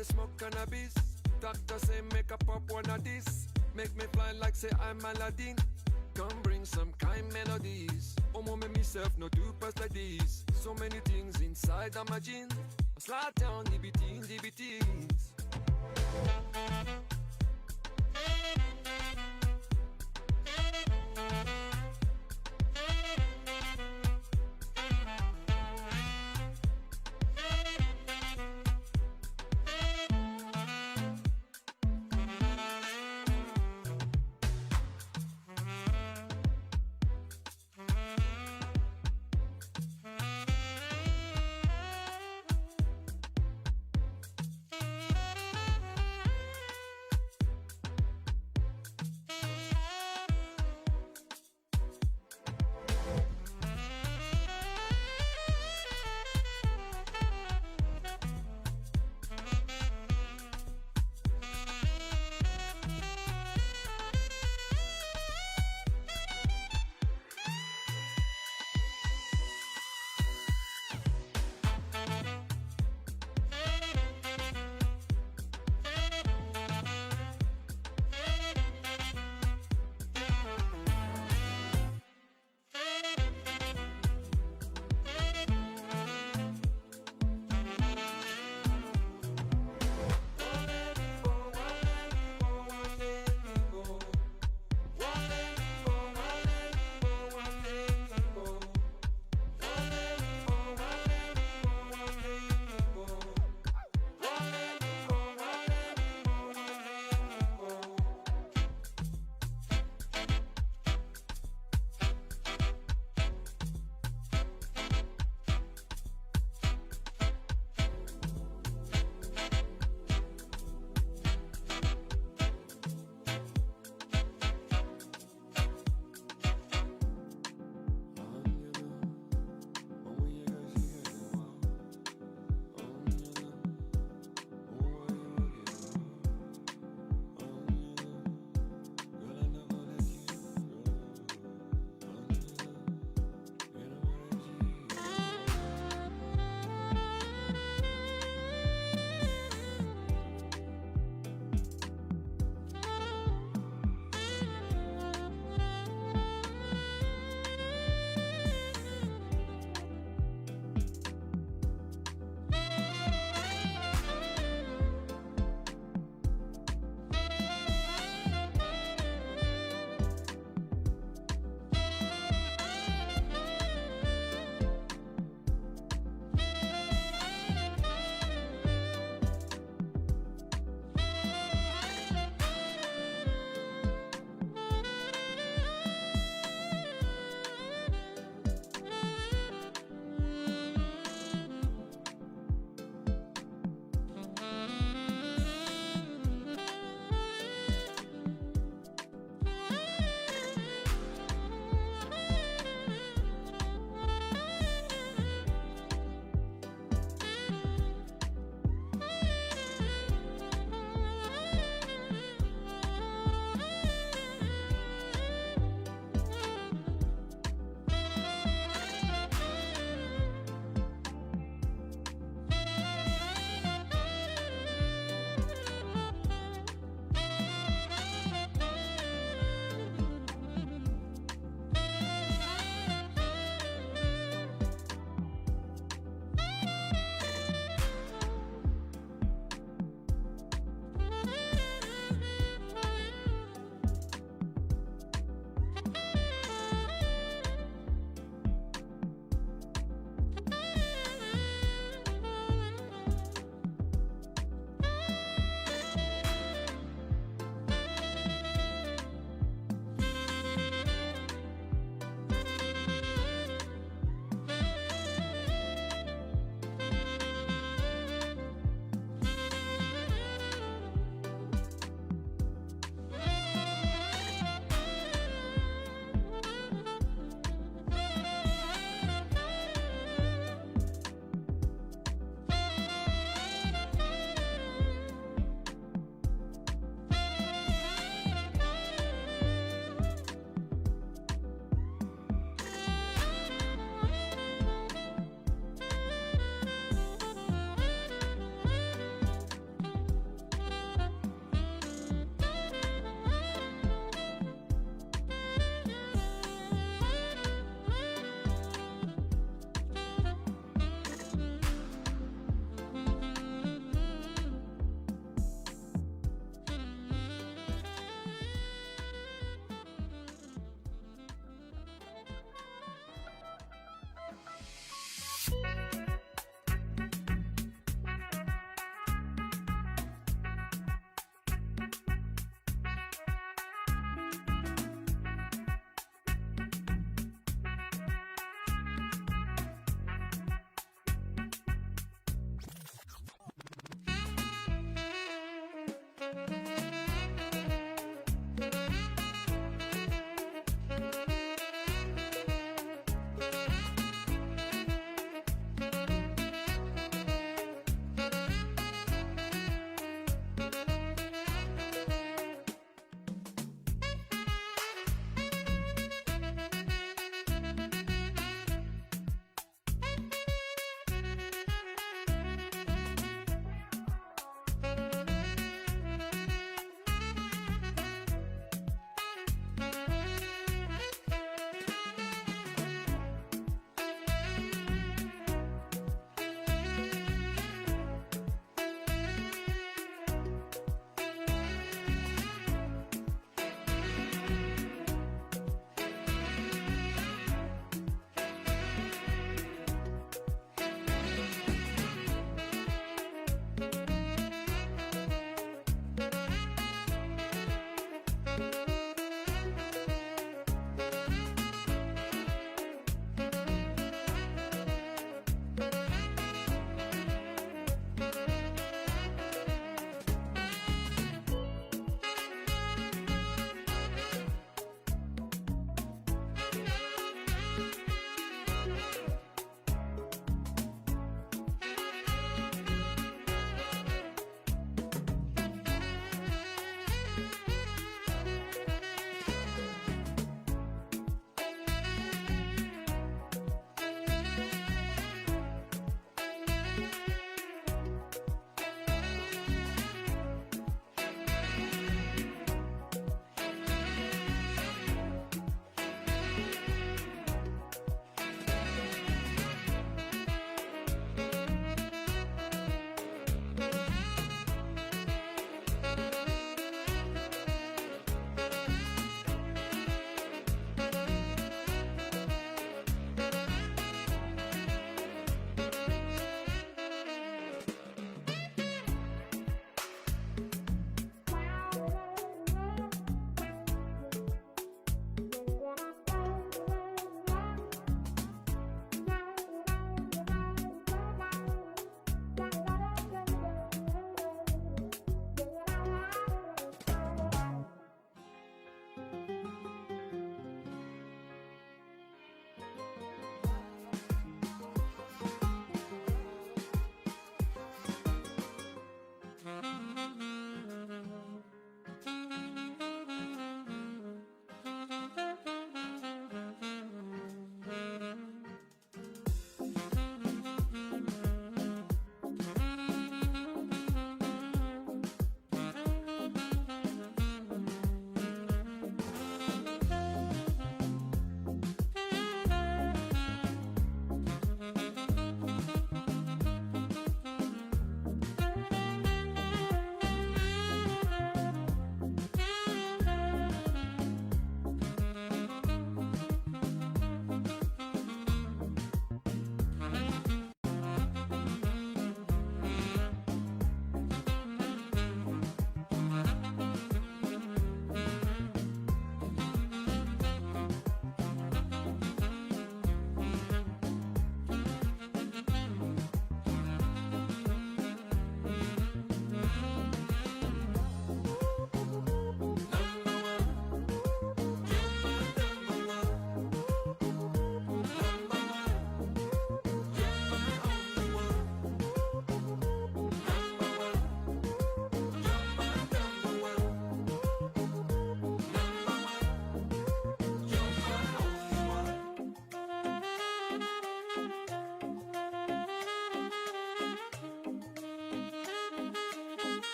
they smoke cannabis. Doctor say make a pop one of this. Make me fly like say I'm Aladdin. Come bring some kind melodies. Oh, mama, myself no do pass like this. So many things inside of my jeans. I slide down DBTs, DBTs.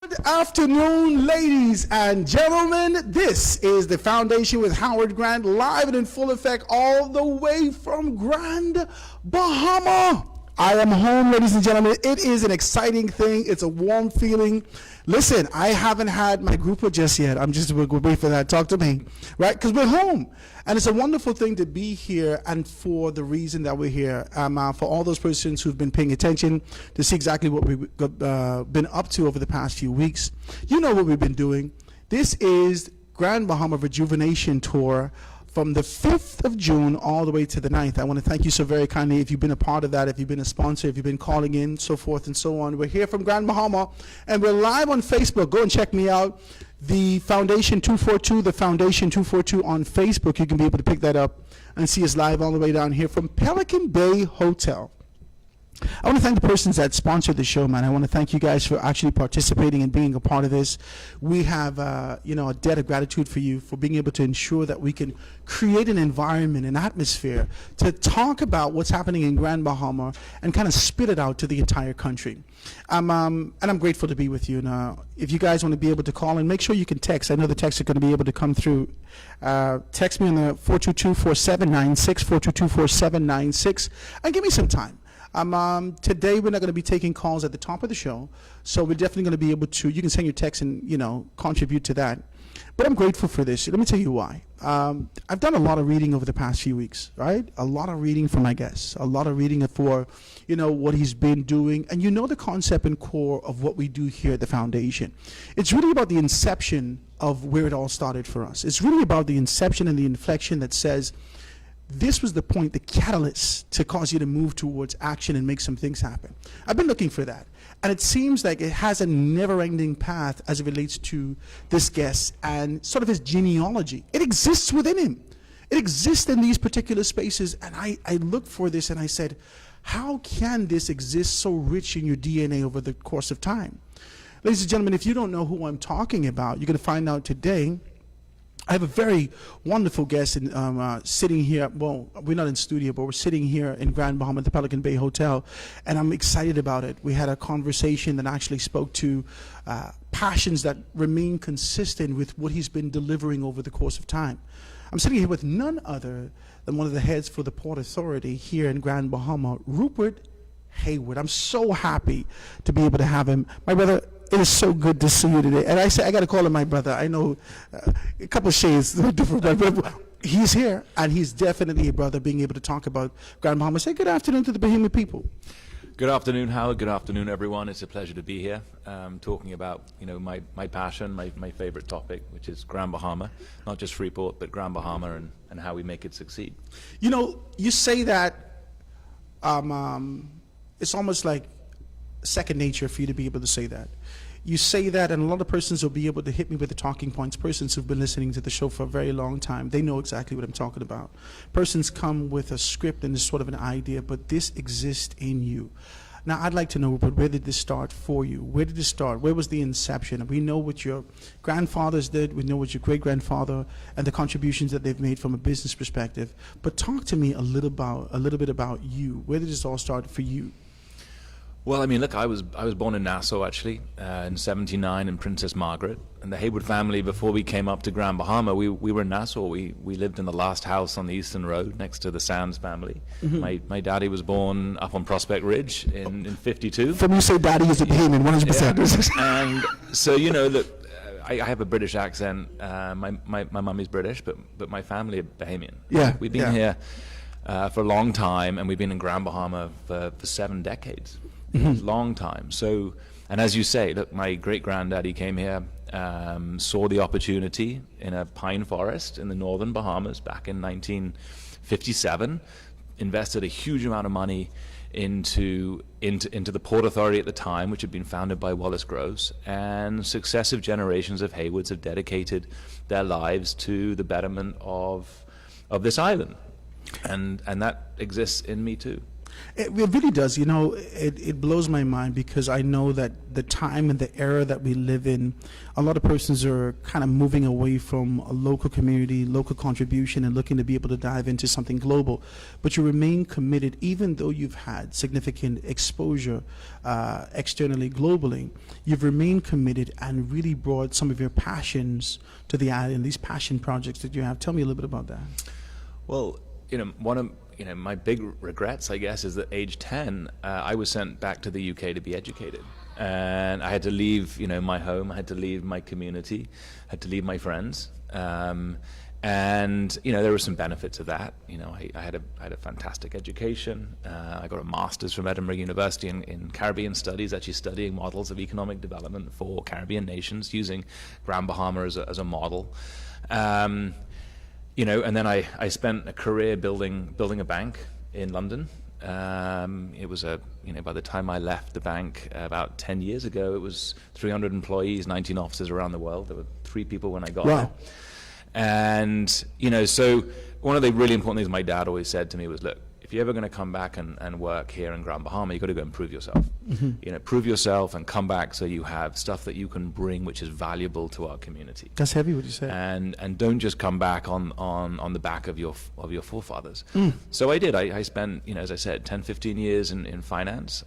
Good afternoon, ladies and gentlemen. This is the Foundation with Howard Grant, live and in full effect, all the way from Grand Bahama. I am home, ladies and gentlemen. It is an exciting thing. It's a warm feeling. Listen, I haven't had my grouper just yet. I'm just going to wait for that. Talk to me, right? Because we're home. And it's a wonderful thing to be here, and for the reason that we're here. For all those persons who've been paying attention to see exactly what we've been up to over the past few weeks, you know what we've been doing. This is Grand Bahama Rejuvenation Tour from the 5th of June all the way to the 9th. I want to thank you so very kindly if you've been a part of that, if you've been a sponsor, if you've been calling in, so forth and so on. We're here from Grand Bahama, and we're live on Facebook. Go and check me out. The Foundation 242, the Foundation 242 on Facebook. You can be able to pick that up and see us live all the way down here from Pelican Bay Hotel. I want to thank the persons that sponsored the show, man. I want to thank you guys for actually participating and being a part of this. We have, a debt of gratitude for you for being able to ensure that we can create an environment, an atmosphere to talk about what's happening in Grand Bahama and kind of spit it out to the entire country. And I'm grateful to be with you. Now, if you guys want to be able to call in, make sure you can text. I know the texts are going to be able to come through. Text me on the 422-4796, 422-4796, and give me some time. Today we're not going to be taking calls at the top of the show, so we're definitely going to be able to, you can send your text and, contribute to that. But I'm grateful for this. Let me tell you why. I've done a lot of reading over the past few weeks, right? A lot of reading for my guests, a lot of reading for, what he's been doing, and the concept and core of what we do here at the Foundation. It's really about the inception of where it all started for us. It's really about the inception and the inflection that says, this was the point, the catalyst to cause you to move towards action and make some things happen. I've been looking for that. And it seems like it has a never-ending path as it relates to this guest and sort of his genealogy. It exists within him. It exists in these particular spaces. And I looked for this and I said, how can this exist so rich in your DNA over the course of time? Ladies and gentlemen, if you don't know who I'm talking about, you're going to find out today. I have a very wonderful guest sitting here. Well, we're not in studio, but we're sitting here in Grand Bahama at the Pelican Bay Hotel, and I'm excited about it. We had a conversation that actually spoke to passions that remain consistent with what he's been delivering over the course of time. I'm sitting here with none other than one of the heads for the Port Authority here in Grand Bahama, Rupert Hayward. I'm so happy to be able to have him. My brother, it is so good to see you today. And I say, I got to call him my brother. I know a couple of shades different, but he's here, and he's definitely a brother, being able to talk about Grand Bahama. Say good afternoon to the Bahamian people. Good afternoon, Howard. Good afternoon, everyone. It's a pleasure to be here, talking about, my passion, my favorite topic, which is Grand Bahama, not just Freeport, but Grand Bahama and how we make it succeed. You say that it's almost like second nature for you to be able to say that. You say that, and a lot of persons will be able to hit me with the talking points. Persons who've been listening to the show for a very long time, they know exactly what I'm talking about. Persons come with a script and this sort of an idea, but this exists in you. Now, I'd like to know, Rupert, where did this start for you? Where did it start? Where was the inception? We know what your grandfathers did. We know what your great-grandfather and the contributions that they've made from a business perspective. But talk to me a little bit about you. Where did this all start for you? Well, look, I was born in Nassau, actually, in '79 in Princess Margaret. And the Hayward family, before we came up to Grand Bahama, we were in Nassau. We lived in the last house on the Eastern Road next to the Sands family. Mm-hmm. My daddy was born up on Prospect Ridge in '52. From you say daddy is a Bahamian, 100%. Yeah. And so, look, I have a British accent. My mum is British, but my family are Bahamian. Yeah. We've been here for a long time, and we've been in Grand Bahama for 7 decades. Mm-hmm. Long time. So, and as you say, look, my great-granddaddy came here, saw the opportunity in a pine forest in the northern Bahamas back in 1957, invested a huge amount of money into the Port Authority at the time, which had been founded by Wallace Groves, and successive generations of Haywards have dedicated their lives to the betterment of this island, and that exists in me too. It really does. You know, it blows my mind because I know that the time and the era that we live in, a lot of persons are kind of moving away from a local community, local contribution, and looking to be able to dive into something global. But you remain committed, even though you've had significant exposure externally, globally. You've remained committed and really brought some of your passions to the island, these passion projects that you have. Tell me a little bit about that. Well, one of my big regrets, I guess, is that age 10, I was sent back to the UK to be educated. And I had to leave, my home, I had to leave my community, I had to leave my friends. And, there were some benefits of that. I had a fantastic education. I got a master's from Edinburgh University in Caribbean Studies, actually studying models of economic development for Caribbean nations, using Grand Bahama as a model. And then I spent a career building a bank in London. It was by the time I left the bank about 10 years ago, it was 300 employees, 19 offices around the world. There were 3 people when I got there. And, so one of the really important things my dad always said to me was, look, if you're ever going to come back and work here in Grand Bahama, you've got to go and prove yourself. Mm-hmm. Prove yourself and come back so you have stuff that you can bring which is valuable to our community. That's heavy what you say. And don't just come back on the back of your forefathers. So I did. I spent, as I said, 10, 15 years in finance,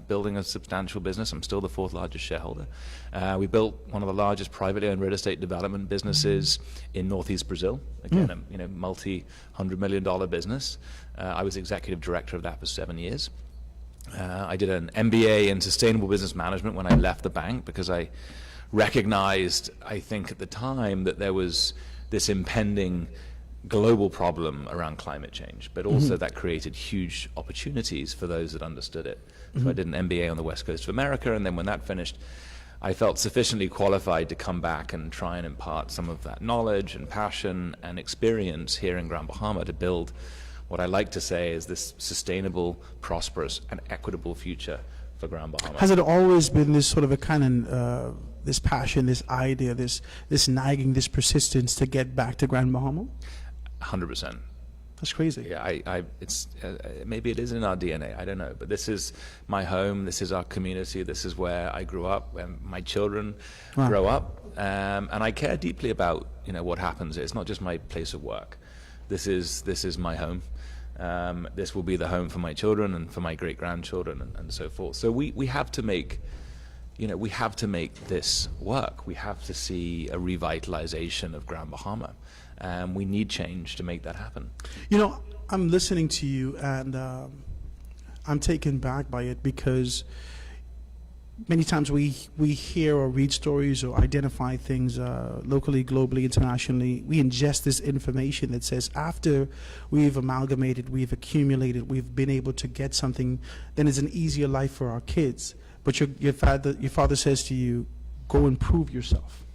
building a substantial business. I'm still the 4th largest shareholder. We built one of the largest privately owned real estate development businesses in northeast Brazil. Again, a multi-$100 million business. I was executive director of that for 7 years. I did an MBA in sustainable business management when I left the bank because I recognized, I think at the time, that there was this impending global problem around climate change, but also that created huge opportunities for those that understood it. So I did an MBA on the West Coast of America, and then when that finished, I felt sufficiently qualified to come back and try and impart some of that knowledge and passion and experience here in Grand Bahama to build what I like to say is this sustainable, prosperous, and equitable future for Grand Bahama. Has it always been this sort of a kind of this passion, this idea, this nagging, this persistence to get back to Grand Bahama? 100%. That's crazy. Yeah, it's maybe it is in our DNA. I don't know, but this is my home. This is our community. This is where I grew up, where my children grow up, and I care deeply about what happens. It's not just my place of work. This is my home. This will be the home for my children and for my great-grandchildren and so forth. So we have to make, we have to make this work. We have to see a revitalization of Grand Bahama. We need change to make that happen. I'm listening to you and I'm taken back by it because many times we hear or read stories or identify things locally, globally, internationally. We ingest this information that says after we've amalgamated, we've accumulated, we've been able to get something, then it's an easier life for our kids. But your father says to you, go and prove yourself.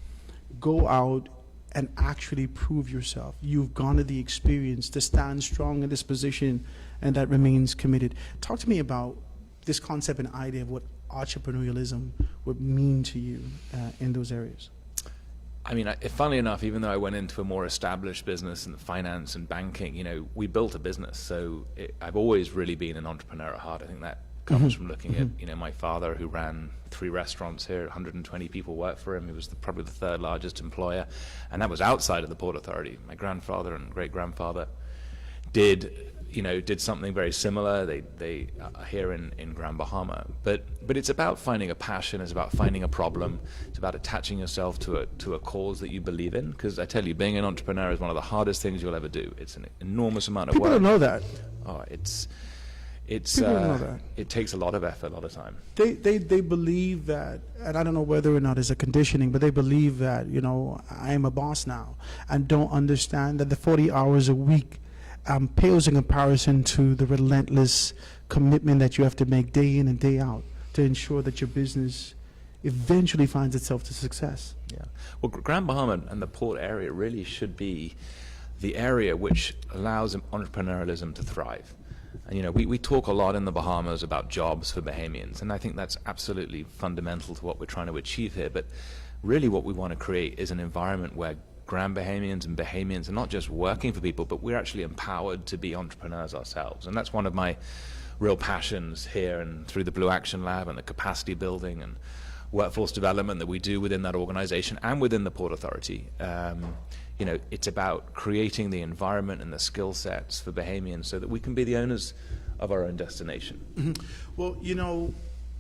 Go out and actually prove yourself. You've gone to the experience to stand strong in this position, and that remains committed. Talk to me about this concept and idea of what entrepreneurialism would mean to you in those areas. I mean, funnily enough, even though I went into a more established business in finance and banking, we built a business. So I've always really been an entrepreneur at heart. I think that comes from looking at, my father, who ran 3 restaurants here, 120 people worked for him. He was probably the 3rd largest employer, and that was outside of the Port Authority. My grandfather and great-grandfather did something very similar. They are here in Grand Bahama, but it's about finding a passion. It's about finding a problem. It's about attaching yourself to a cause that you believe in. Because I tell you, being an entrepreneur is one of the hardest things you'll ever do. It's an enormous amount of work. People don't know that. Oh, it's People don't know that. It takes a lot of effort, a lot of time. They believe that, and I don't know whether or not it's a conditioning, but they believe that I am a boss now, and don't understand that the 40 hours a week pales in comparison to the relentless commitment that you have to make day in and day out to ensure that your business eventually finds itself to success. Yeah. Well, Grand Bahama and the port area really should be the area which allows entrepreneurialism to thrive. And we talk a lot in the Bahamas about jobs for Bahamians, and I think that's absolutely fundamental to what we're trying to achieve here. But really what we want to create is an environment where Grand Bahamians and Bahamians are not just working for people, but we're actually empowered to be entrepreneurs ourselves. And that's one of my real passions here and through the Blue Action Lab and the capacity building and workforce development that we do within that organization and within the Port Authority. You know, it's about creating the environment and the skill sets for Bahamians so that we can be the owners of our own destination. Mm-hmm. Well, you know,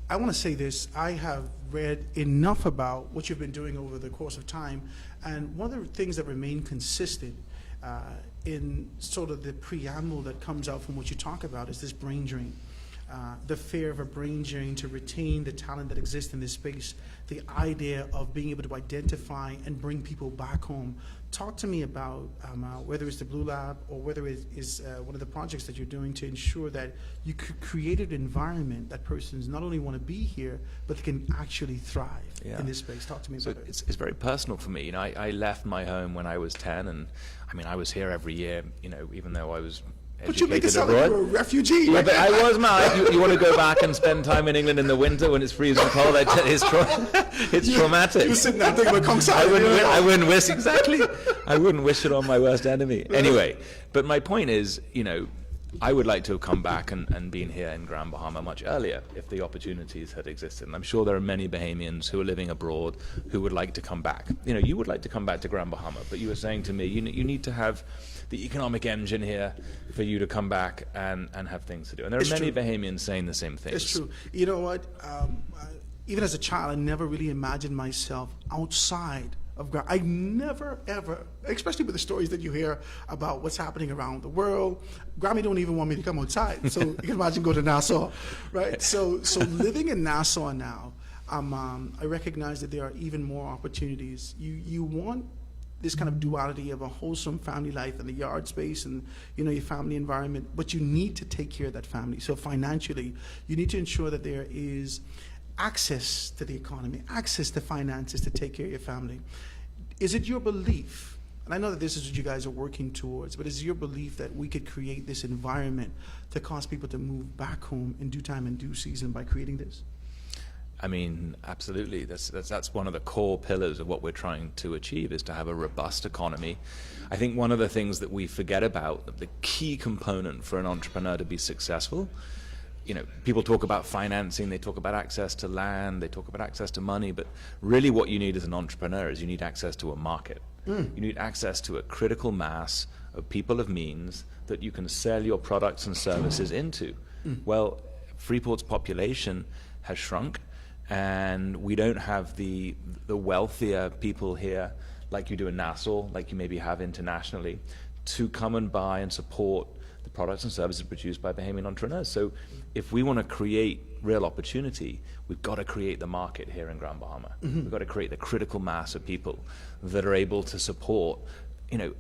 I want to say this. I have read enough about what you've been doing over the course of time, and one of the things that remain consistent in sort of the preamble that comes out from what you talk about is this brain drain. The fear of a brain drain to retain the talent that exists in this space, the idea of being able to identify and bring people back home. Talk to me about whether it's the Blue Lab or whether it is one of the projects that you're doing to ensure that you create an environment that persons not only want to be here, but they can actually thrive in this space. Talk to me about it. It's very personal for me. You know, I left my home when I was 10, and I mean, I was here every year, you know, even though I was but you make it sound abroad. like you're a refugee. Yeah, but I was, man. You want to go back and spend time in England in the winter when it's freezing cold? It's traumatic. You're sitting there thinking about Kong Sai. I wouldn't wish, exactly. I wouldn't wish it on my worst enemy. Anyway, but my point is, you know, I would like to have come back and been here in Grand Bahama much earlier if the opportunities had existed. And I'm sure there are many Bahamians who are living abroad who would like to come back. You know, you would like to come back to Grand Bahama, but you were saying to me, you need to have the economic engine here for you to come back and have things to do. And there are many Bahamians saying the same things. It's true. You know what? Even as a child, I never really imagined myself outside of Grand. I never, ever, especially with the stories that you hear about what's happening around the world. Grammy don't even want me to come outside. So you can imagine go to Nassau, right? So living in Nassau now, I recognize that there are even more opportunities. You want this kind of duality of a wholesome family life and the yard space and, you know, your family environment, but you need to take care of that family. So financially, you need to ensure that there is access to the economy, access to finances to take care of your family. Is it your belief, and I know that this is what you guys are working towards, but is it your belief that we could create this environment to cause people to move back home in due time and due season by creating this? I mean, absolutely. That's one of the core pillars of what we're trying to achieve, is to have a robust economy. I think one of the things that we forget about, the key component for an entrepreneur to be successful, you know, people talk about financing, they talk about access to land, they talk about access to money, but really what you need as an entrepreneur is you need access to a market. You need access to a critical mass of people of means that you can sell your products and services into. Well, Freeport's population has shrunk, and we don't have the wealthier people here like you do in Nassau, like you maybe have internationally, to come and buy and support the products and services produced by Bahamian entrepreneurs. So if we want to create real opportunity, we've got to create the market here in Grand Bahama. We've got to create the critical mass of people that are able to support, you know,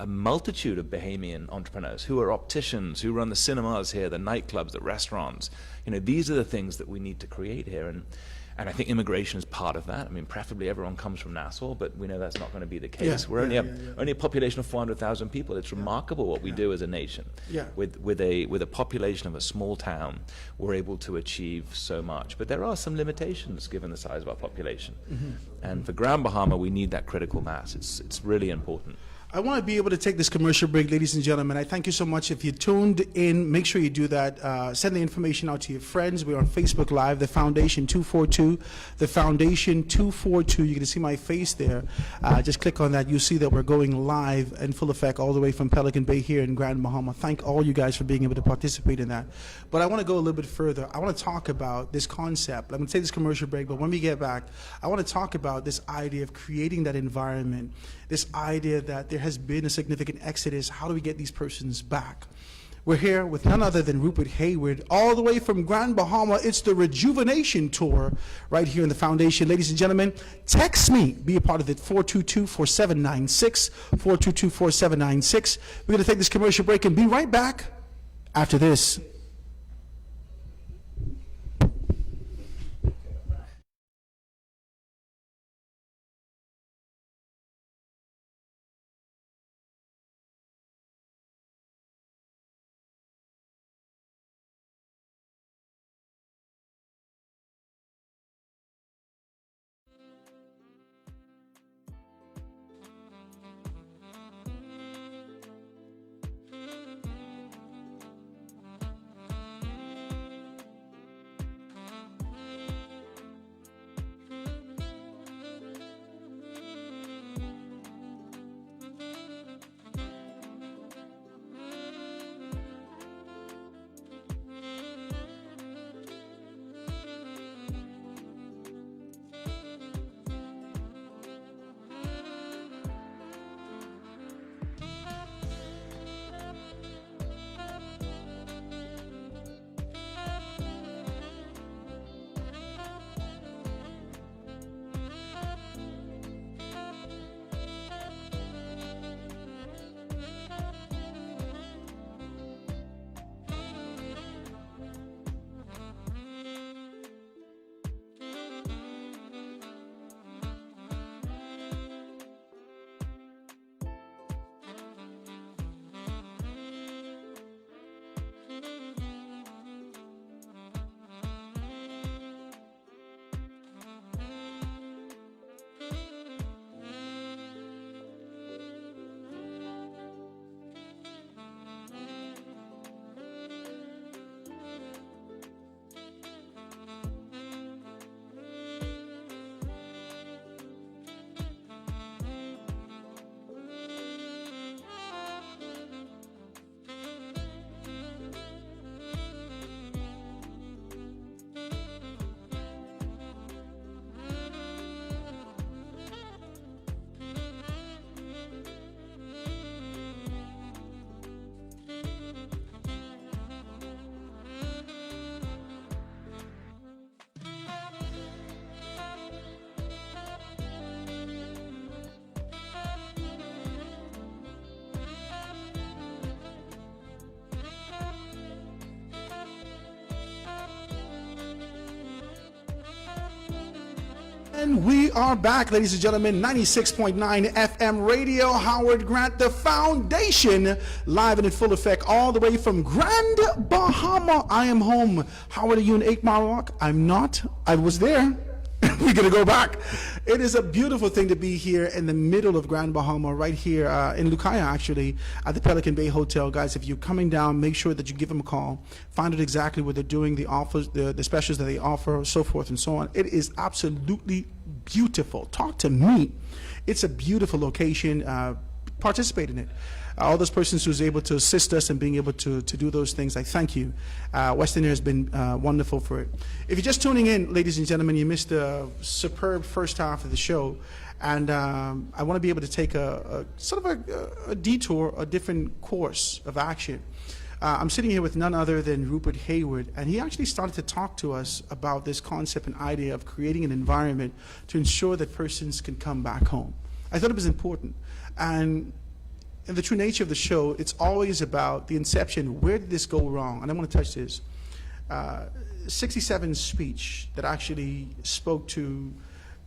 a multitude of Bahamian entrepreneurs who are opticians, who run the cinemas here, the nightclubs, the restaurants. You know, these are the things that we need to create here. And I think immigration is part of that. I mean, preferably everyone comes from Nassau, but we know that's not going to be the case. We're only a population of 400,000 people. It's remarkable what we do as a nation. With a population of a small town, we're able to achieve so much. But there are some limitations given the size of our population. And for Grand Bahama, we need that critical mass. It's really important. I want to be able to take this commercial break, ladies and gentlemen. I thank you so much. If you tuned in, make sure you do that. Send the information out to your friends. We're on Facebook Live, The Foundation 242. The Foundation 242. You're going to see my face there. Just click on that. You'll see that we're going live in full effect all the way from Pelican Bay here in Grand Bahama. Thank all you guys for being able to participate in that. But I want to go a little bit further. I want to talk about this concept. I'm going to take this commercial break, but when we get back, I want to talk about this idea of creating that environment, this idea that there has been a significant exodus. How do we get these persons back? We're here with none other than Rupert Hayward, all the way from Grand Bahama. It's the Rejuvenation Tour right here in the Foundation. Ladies and gentlemen, text me. Be a part of it, 422-4796, 422-4796. We're going to take this commercial break and be right back after this. And we are back, ladies and gentlemen, 96.9 FM radio, Howard Grant, the foundation, live and in full effect, all the way from Grand Bahama. I am home. Howard, are you in 8 Mile Walk? I'm not. I was there. We're going to go back. It is a beautiful thing to be here in the middle of Grand Bahama, right here in Lucaya, actually, at the Pelican Bay Hotel. Guys, if you're coming down, make sure that you give them a call. Find out exactly what they're doing, the offers, the specials that they offer, so forth and so on. It is absolutely beautiful. Talk to me. It's a beautiful location. Participate in it. All those persons who's able to assist us and being able to do those things, I thank you. Western Air has been wonderful for it. If you're just tuning in, ladies and gentlemen, you missed a superb first half of the show, and I want to be able to take a sort of a detour, a different course of action. I'm sitting here with none other than Rupert Hayward, and he actually started to talk to us about this concept and idea of creating an environment to ensure that persons can come back home. I thought it was important. And in the true nature of the show, it's always about the inception. Where did this go wrong? And I want to touch this. 67 speech that actually spoke to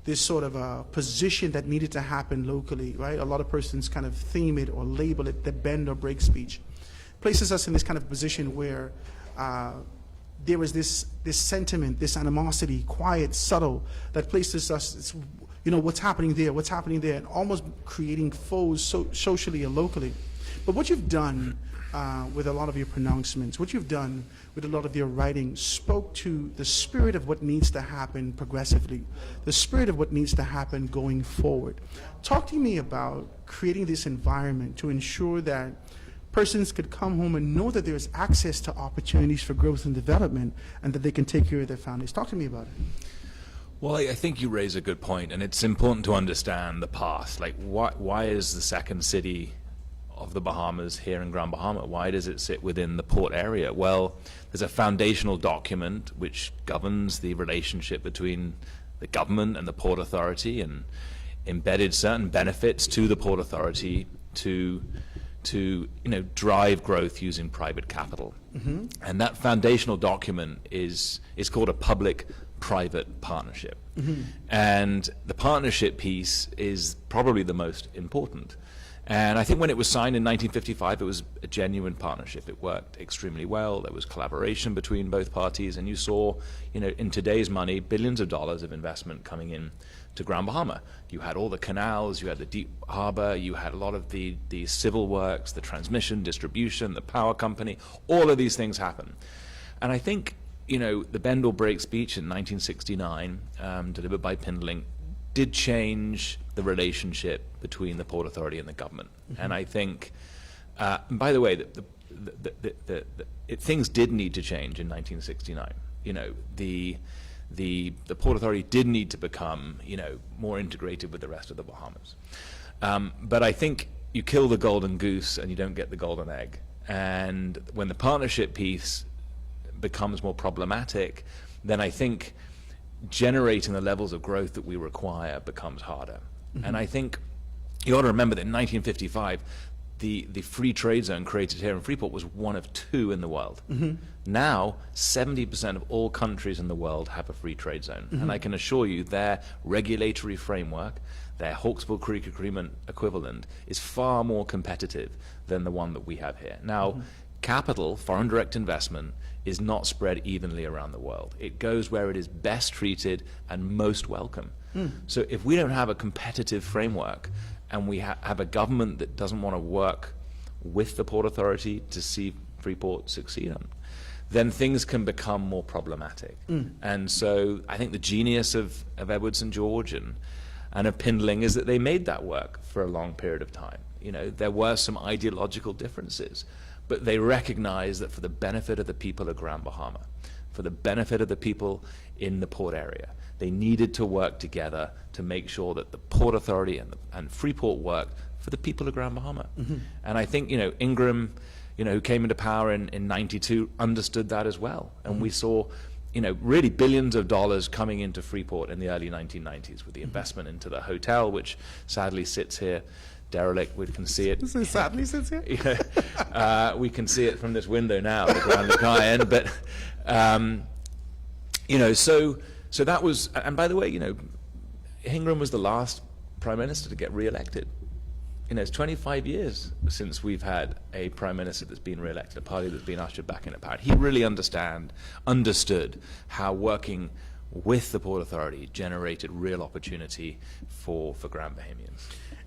this sort of a position that needed to happen locally, right? A lot of persons kind of theme it or label it the bend or break speech. Places us in this kind of position where there was this sentiment, this animosity, quiet, subtle, that places us, you know, what's happening there, and almost creating foes socially and locally. But what you've done with a lot of your pronouncements, what you've done with a lot of your writing, spoke to the spirit of what needs to happen progressively, the spirit of what needs to happen going forward. Talk to me about creating this environment to ensure that persons could come home and know that there's access to opportunities for growth and development, and that they can take care of their families. Talk to me about it. Well, I think you raise a good point, and it's important to understand the past. Like, why is the second city of the Bahamas here in Grand Bahama? Why does it sit within the port area? Well, there's a foundational document which governs the relationship between the government and the Port Authority, and embedded certain benefits to the Port Authority to drive growth using private capital. Mm-hmm. And that foundational document is called a public-private partnership. Mm-hmm. And the partnership piece is probably the most important. And I think when it was signed in 1955, it was a genuine partnership. It worked extremely well. There was collaboration between both parties, and you saw, in today's money, billions of dollars of investment coming in to Grand Bahama. You had all the canals, you had the deep harbor, you had a lot of the civil works, the transmission, distribution, the power company, all of these things happen. And I think, the bend or break speech in 1969, delivered by Pindling, did change the relationship between the Port Authority and the government. Mm-hmm. And I think, and by the way, things did need to change in 1969. The Port Authority did need to become, more integrated with the rest of the Bahamas. But I think you kill the golden goose and you don't get the golden egg. And when the partnership piece becomes more problematic, then I think generating the levels of growth that we require becomes harder. Mm-hmm. And I think you ought to remember that in 1955, the free trade zone created here in Freeport was one of 2 in the world. Mm-hmm. Now, 70% of all countries in the world have a free trade zone. Mm-hmm. And I can assure you their regulatory framework, their Hawkesbury Creek Agreement equivalent, is far more competitive than the one that we have here. Now, mm-hmm. Capital, foreign direct investment, is not spread evenly around the world. It goes where it is best treated and most welcome. Mm. So if we don't have a competitive framework, and we have a government that doesn't want to work with the Port Authority to see Freeport succeed, then things can become more problematic. Mm. And so I think the genius of Edward St. George and of Pindling is that they made that work for a long period of time. There were some ideological differences, but they recognized that for the benefit of the people of Grand Bahama, for the benefit of the people in the port area, they needed to work together to make sure that the Port Authority and Freeport worked for the people of Grand Bahama. Mm-hmm. And I think, Ingram, who came into power in 92, understood that as well. And mm-hmm. we saw, really billions of dollars coming into Freeport in the early 1990s with the investment into the hotel, which sadly sits here derelict. We can see it. So sadly sits here? We can see it from this window now, the Grand Lucayan. But, so that was, and by the way, Ingram was the last prime minister to get re-elected. It's 25 years since we've had a prime minister that's been re-elected, a party that's been ushered back into power. He really understood how working with the Port Authority generated real opportunity for Grand Bahamians.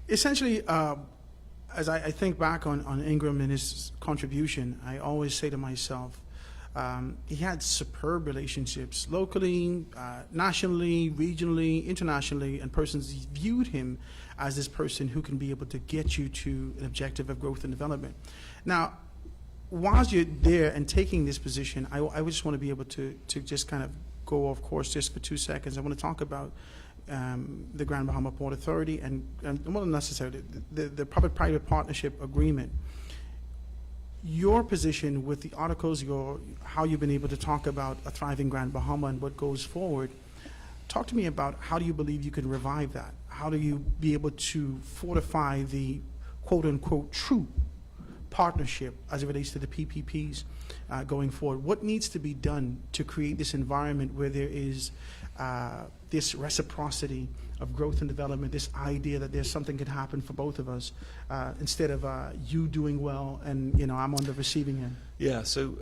Essentially, as I think back on Ingram and his contribution, I always say to myself, he had superb relationships locally, nationally, regionally, internationally, and persons viewed him as this person who can be able to get you to an objective of growth and development. Now, whilst you're there and taking this position, I just want to be able to just kind of go off course just for 2 seconds. I want to talk about the Grand Bahama Port Authority and well, not necessarily the public-private partnership agreement. Your position with the articles, how you've been able to talk about a thriving Grand Bahama and what goes forward. Talk to me about how do you believe you can revive that? How do you be able to fortify the quote-unquote true partnership as it relates to the PPPs going forward? What needs to be done to create this environment where there is this reciprocity of growth and development, this idea that there's something could happen for both of us, instead of you doing well and I'm on the receiving end? Yeah, so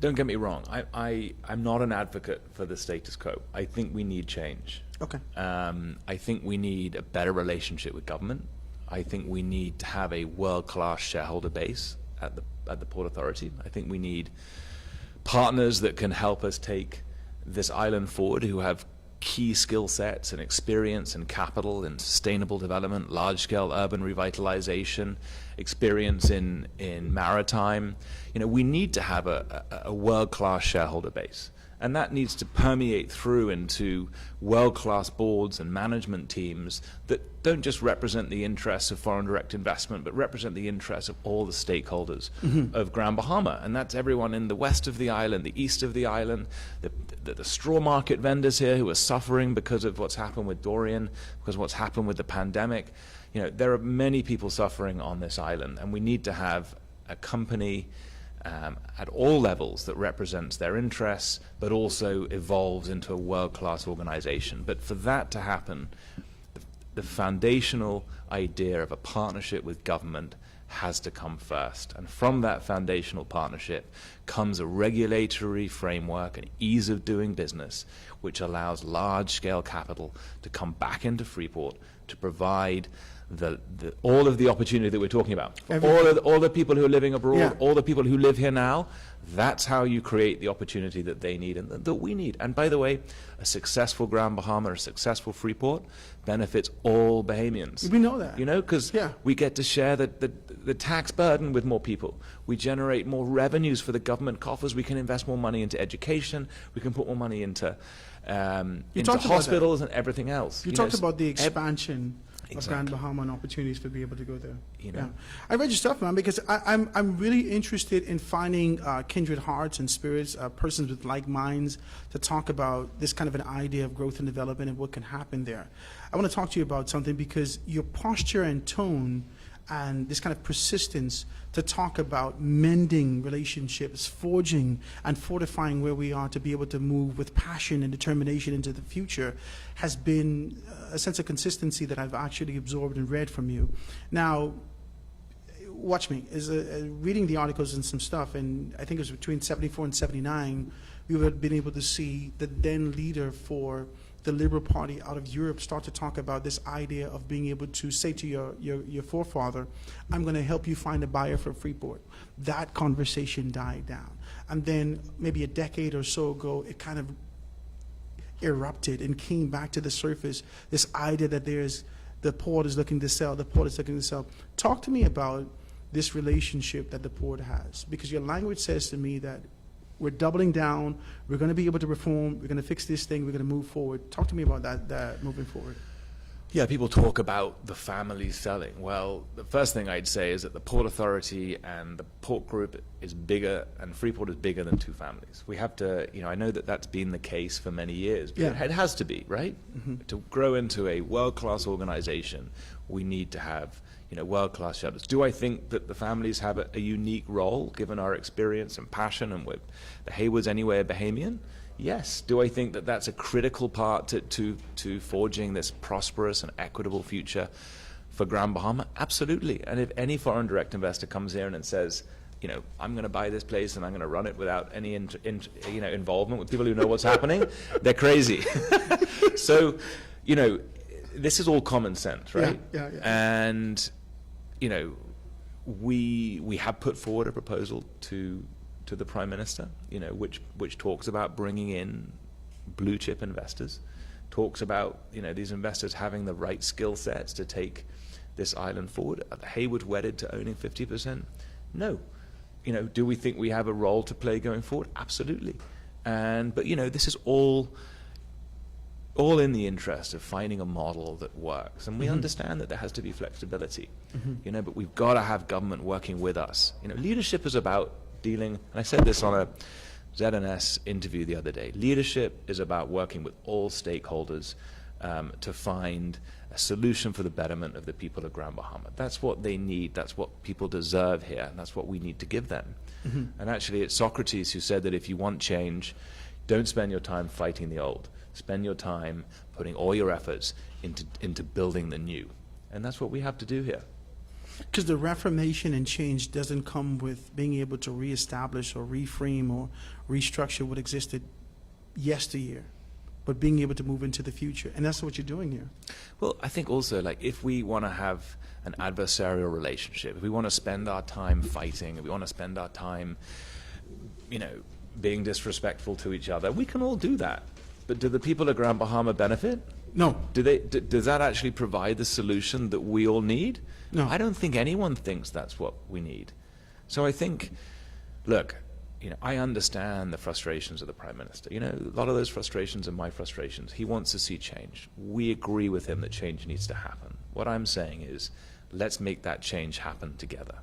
don't get me wrong. I'm not an advocate for the status quo. I think we need change. Okay. I think we need a better relationship with government. I think we need to have a world-class shareholder base at the Port Authority. I think we need partners that can help us take this island forward, who have key skill sets and experience and capital in sustainable development, large-scale urban revitalization, experience in maritime. We need to have a world-class shareholder base. And that needs to permeate through into world-class boards and management teams that don't just represent the interests of foreign direct investment, but represent the interests of all the stakeholders of Grand Bahama. And that's everyone in the west of the island, the east of the island, the straw market vendors here who are suffering because of what's happened with Dorian, because of what's happened with the pandemic. There are many people suffering on this island, and we need to have a company at all levels that represents their interests, but also evolves into a world-class organization. But for that to happen, the foundational idea of a partnership with government has to come first. And from that foundational partnership comes a regulatory framework, an ease of doing business, which allows large-scale capital to come back into Freeport to provide all of the opportunity that we're talking about. All the people who are living abroad, all the people who live here now, that's how you create the opportunity that they need and that we need. And by the way, a successful Grand Bahama, a successful Freeport benefits all Bahamians. We know that. Because we get to share the tax burden with more people. We generate more revenues for the government coffers. We can invest more money into education. We can put more money into hospitals and everything else. You talked about the expansion of Grand Bahama and opportunities to be able to go there. I read your stuff, man, because I'm really interested in finding kindred hearts and spirits, persons with like minds, to talk about this kind of an idea of growth and development and what can happen there. I want to talk to you about something because your posture and tone and this kind of persistence to talk about mending relationships, forging and fortifying where we are to be able to move with passion and determination into the future has been a sense of consistency that I've actually absorbed and read from you. Now, watch me. Reading the articles and some stuff, and I think it was between 74 and 79, we have been able to see the then leader for the Liberal Party out of Europe start to talk about this idea of being able to say to your forefather, I'm going to help you find a buyer for Freeport. That conversation died down. And then maybe a decade or so ago, it kind of erupted and came back to the surface, this idea that the port is looking to sell, the port is looking to sell. Talk to me about this relationship that the port has, because your language says to me that we're doubling down, we're going to be able to reform, we're going to fix this thing, we're going to move forward. Talk to me about that moving forward. Yeah, people talk about the family selling. Well, the first thing I'd say is that the Port Authority and the Port Group is bigger, and Freeport is bigger than two families. We have to, I know that that's been the case for many years, but it has to be, right? To grow into a world-class organization, we need to have, world-class shelters. Do I think that the families have a unique role, given our experience and passion, and with the Haywards anyway, a Bahamian? Yes. Do I think that that's a critical part to forging this prosperous and equitable future for Grand Bahama? Absolutely. And if any foreign direct investor comes here and says, I'm going to buy this place and I'm going to run it without any involvement with people who know what's happening, they're crazy. So, this is all common sense, right? Yeah. And, we have put forward a proposal to the Prime Minister, which talks about bringing in blue chip investors, talks about, these investors having the right skill sets to take this island forward. Are the Hayward wedded to owning 50%? No. Do we think we have a role to play going forward? Absolutely. But this is all in the interest of finding a model that works. And we understand that there has to be flexibility, but we've got to have government working with us. Leadership is about dealing, and I said this on a ZNS interview the other day, leadership is about working with all stakeholders to find a solution for the betterment of the people of Grand Bahama. That's what they need, that's what people deserve here, and that's what we need to give them. And actually it's Socrates who said that if you want change, don't spend your time fighting the old. Spend your time putting all your efforts into building the new. And that's what we have to do here. Because the reformation and change doesn't come with being able to reestablish or reframe or restructure what existed yesteryear, but being able to move into the future. And that's what you're doing here. Well, I think also, if we want to have an adversarial relationship, if we want to spend our time fighting, if we want to spend our time, being disrespectful to each other, we can all do that. But do the people of Grand Bahama benefit? No. Does that actually provide the solution that we all need? No. I don't think anyone thinks that's what we need. So I think, look, I understand the frustrations of the Prime Minister. A lot of those frustrations are my frustrations. He wants to see change. We agree with him that change needs to happen. What I'm saying is, let's make that change happen together.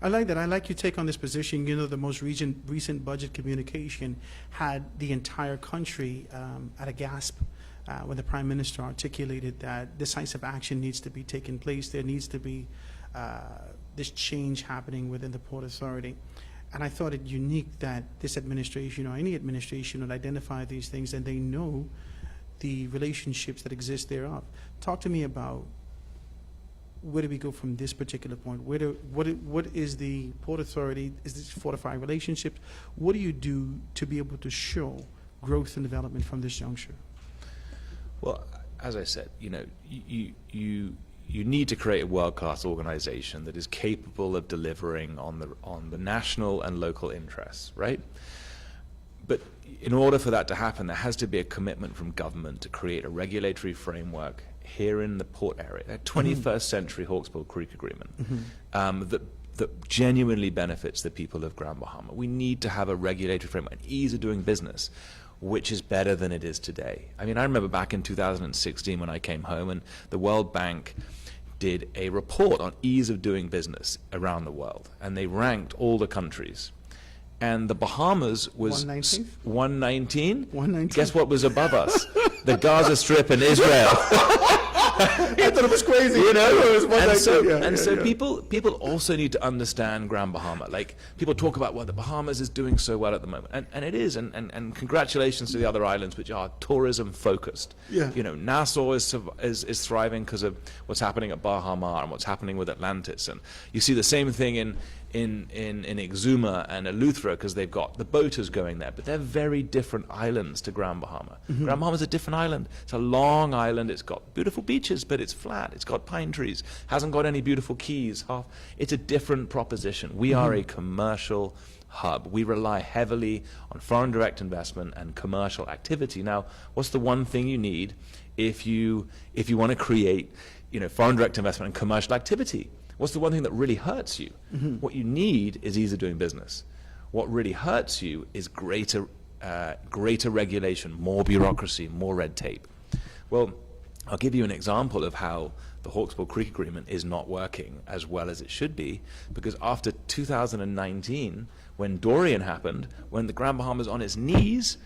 I like that. I like your take on this position. The most recent budget communication had the entire country at a gasp when the Prime Minister articulated that decisive action needs to be taken place. There needs to be this change happening within the Port Authority. And I thought it unique that this administration or any administration would identify these things and they know the relationships that exist thereof. Talk to me about where do we go from this particular point? What is the Port Authority? Is this fortifying relationships? What do you do to be able to show growth and development from this juncture? Well, as I said, you need to create a world-class organization that is capable of delivering on the national and local interests, right? But in order for that to happen, there has to be a commitment from government to create a regulatory framework here in the port area, a 21st century Hawkesbury Creek Agreement, that genuinely benefits the people of Grand Bahama. We need to have a regulatory framework, an ease of doing business, which is better than it is today. I remember back in 2016 when I came home and the World Bank did a report on ease of doing business around the world, and they ranked all the countries. And the Bahamas was 119. 119. Guess what was above us? The Gaza Strip and Israel. I thought it was crazy. It was so people also need to understand Grand Bahama. People talk about the Bahamas is doing so well at the moment, and it is. And congratulations to the other islands which are tourism focused. Yeah. Nassau is thriving because of what's happening at Baha Mar and what's happening with Atlantis, and you see the same thing in Exuma and Eleuthera because they've got the boaters going there, but they're very different islands to Grand Bahama. Grand Bahama's a different island. It's a long island. It's got beautiful beaches, but it's flat. It's got pine trees. Hasn't got any beautiful keys. It's a different proposition. We are a commercial hub. We rely heavily on foreign direct investment and commercial activity. Now, what's the one thing you need if you want to create, foreign direct investment and commercial activity? What's the one thing that really hurts you? What you need is ease of doing business. What really hurts you is greater regulation, more bureaucracy, more red tape. Well, I'll give you an example of how the Hawkesbury Creek Agreement is not working as well as it should be, because after 2019, when Dorian happened, when the Grand Bahama was on its knees,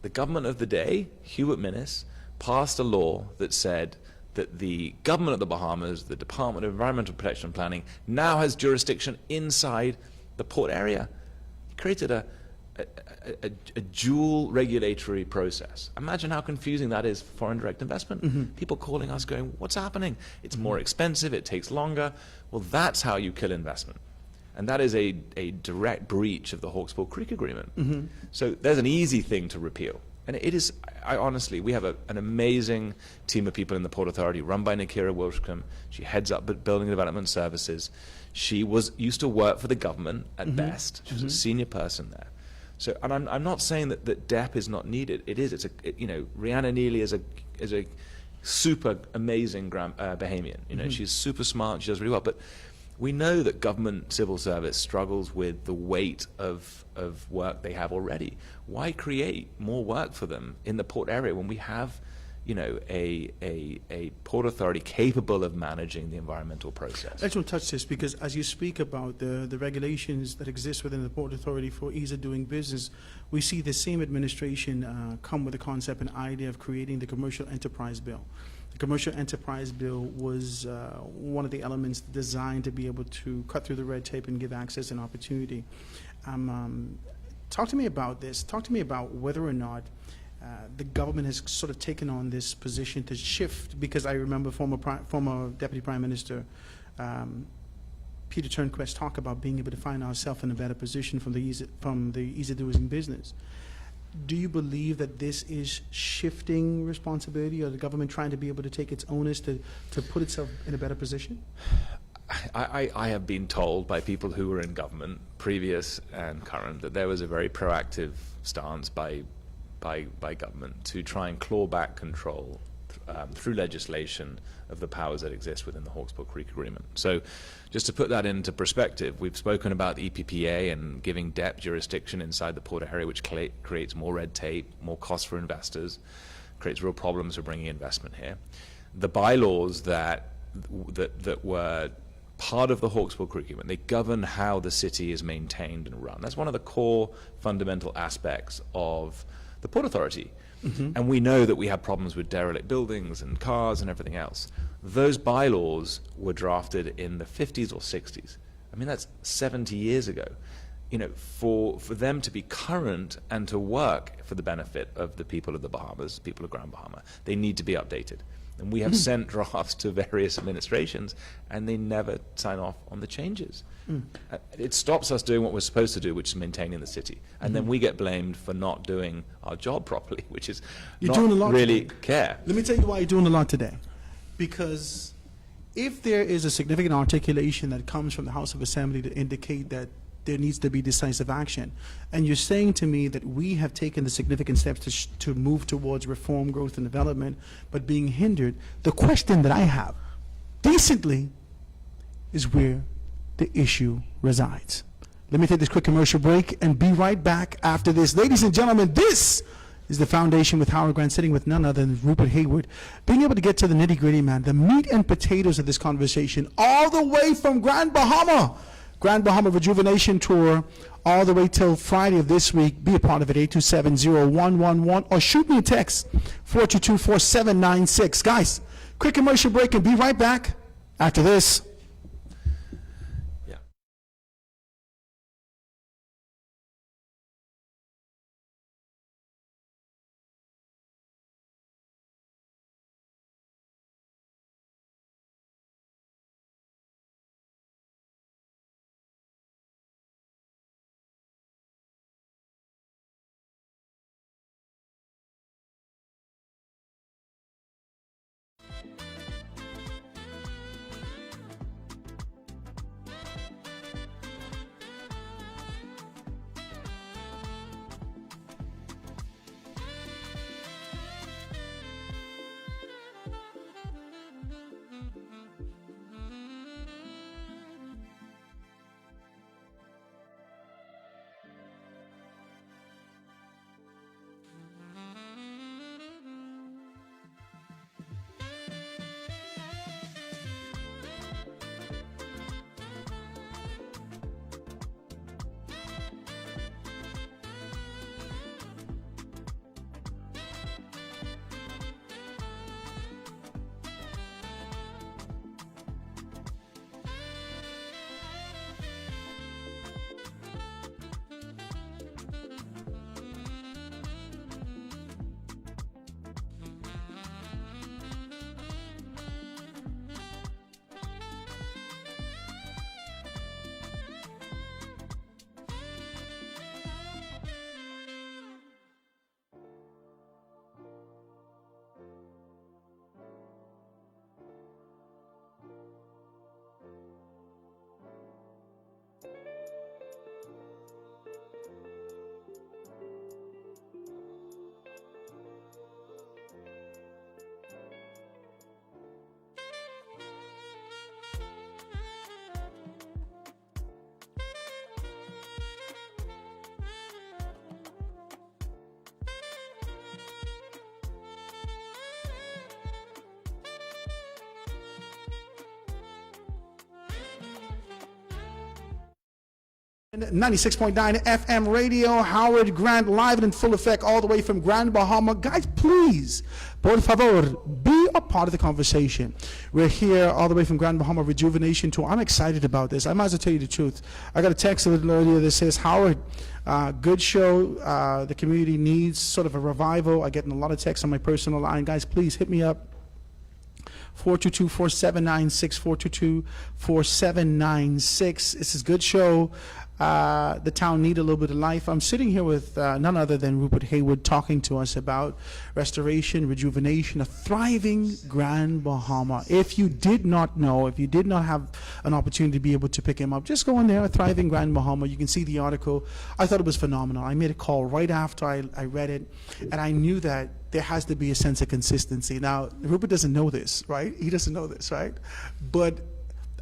the government of the day, Hubert Minnis, passed a law that said that the government of the Bahamas, the Department of Environmental Protection and Planning, now has jurisdiction inside the port area. It created a dual regulatory process. Imagine how confusing that is for foreign direct investment. People calling us going, what's happening? It's more expensive, it takes longer. Well, that's how you kill investment. And that is a direct breach of the Hawksbill Creek Agreement. So there's an easy thing to repeal. And it is, honestly, we have an amazing team of people in the Port Authority run by Nakira Wilshcombe. She heads up Building Development Services. She used to work for the government at best. She was a senior person there. So, and I'm not saying that DEP is not needed. It is. Rihanna Neely is a super amazing Bahamian. She's super smart. She does really well. But we know that government civil service struggles with the weight of work they have already. Why create more work for them in the port area when we have, a port authority capable of managing the environmental process? I just want to touch this because as you speak about the regulations that exist within the Port Authority for ease of doing business, we see the same administration come with the concept and idea of creating the Commercial Enterprise Bill. The Commercial Enterprise Bill was one of the elements designed to be able to cut through the red tape and give access and opportunity. Talk to me about this. Talk to me about whether or not the government has sort of taken on this position to shift, because I remember former Deputy Prime Minister Peter Turnquest talk about being able to find ourselves in a better position from the ease of doing business. Do you believe that this is shifting responsibility, or the government trying to be able to take its onus to put itself in a better position? I have been told by people who were in government, previous and current, that there was a very proactive stance by government to try and claw back control through legislation of the powers that exist within the Hawksbill Creek Agreement. So just to put that into perspective, we've spoken about the EPPA and giving DEP jurisdiction inside the port area, which creates more red tape, more costs for investors, creates real problems for bringing investment here. The bylaws that were part of the Hawksbill Creek Agreement, they govern how the city is maintained and run. That's one of the core fundamental aspects of the Port Authority. And we know that we have problems with derelict buildings and cars and everything else. Those bylaws were drafted in the 50s or 60s. I mean, that's 70 years ago. For them to be current and to work for the benefit of the people of the Bahamas, people of Grand Bahama, they need to be updated. And we have sent drafts to various administrations, and they never sign off on the changes. It stops us doing what we're supposed to do, which is maintaining the city. And then we get blamed for not doing our job properly, which is not really care. Let me tell you why you're doing a lot today. Because if there is a significant articulation that comes from the House of Assembly to indicate that there needs to be decisive action, and you're saying to me that we have taken the significant steps to move towards reform, growth, and development, but being hindered, the question that I have, decently, is where the issue resides. Let me take this quick commercial break and be right back after this. Ladies and gentlemen, this is the Foundation with Howard Grant, sitting with none other than Rupert Hayward, being able to get to the nitty-gritty, man, the meat and potatoes of this conversation, all the way from Grand Bahama Rejuvenation Tour, all the way till Friday of this week. Be a part of it, 827-0111, or shoot me a text, 422-4796. Guys, quick commercial break and be right back after this. 96.9 FM radio, Howard Grant, live and in full effect all the way from Grand Bahama. Guys, please, por favor, be a part of the conversation. We're here all the way from Grand Bahama Rejuvenation Tour. I'm excited about this. I might as well tell you the truth. I got a text a little earlier that says, Howard, good show. The community needs sort of a revival. I get a lot of texts on my personal line. Guys, please hit me up. 422-4796, 422-4796. This is a good show. The town need a little bit of life. I'm sitting here with none other than Rupert Hayward talking to us about restoration, rejuvenation, a thriving Grand Bahama. If you did not know, if you did not have an opportunity to be able to pick him up, just go in there, a thriving Grand Bahama. You can see the article. I thought it was phenomenal. I made a call right after I read it, and I knew that there has to be a sense of consistency. Now, Rupert doesn't know this, right? He doesn't know this, right? But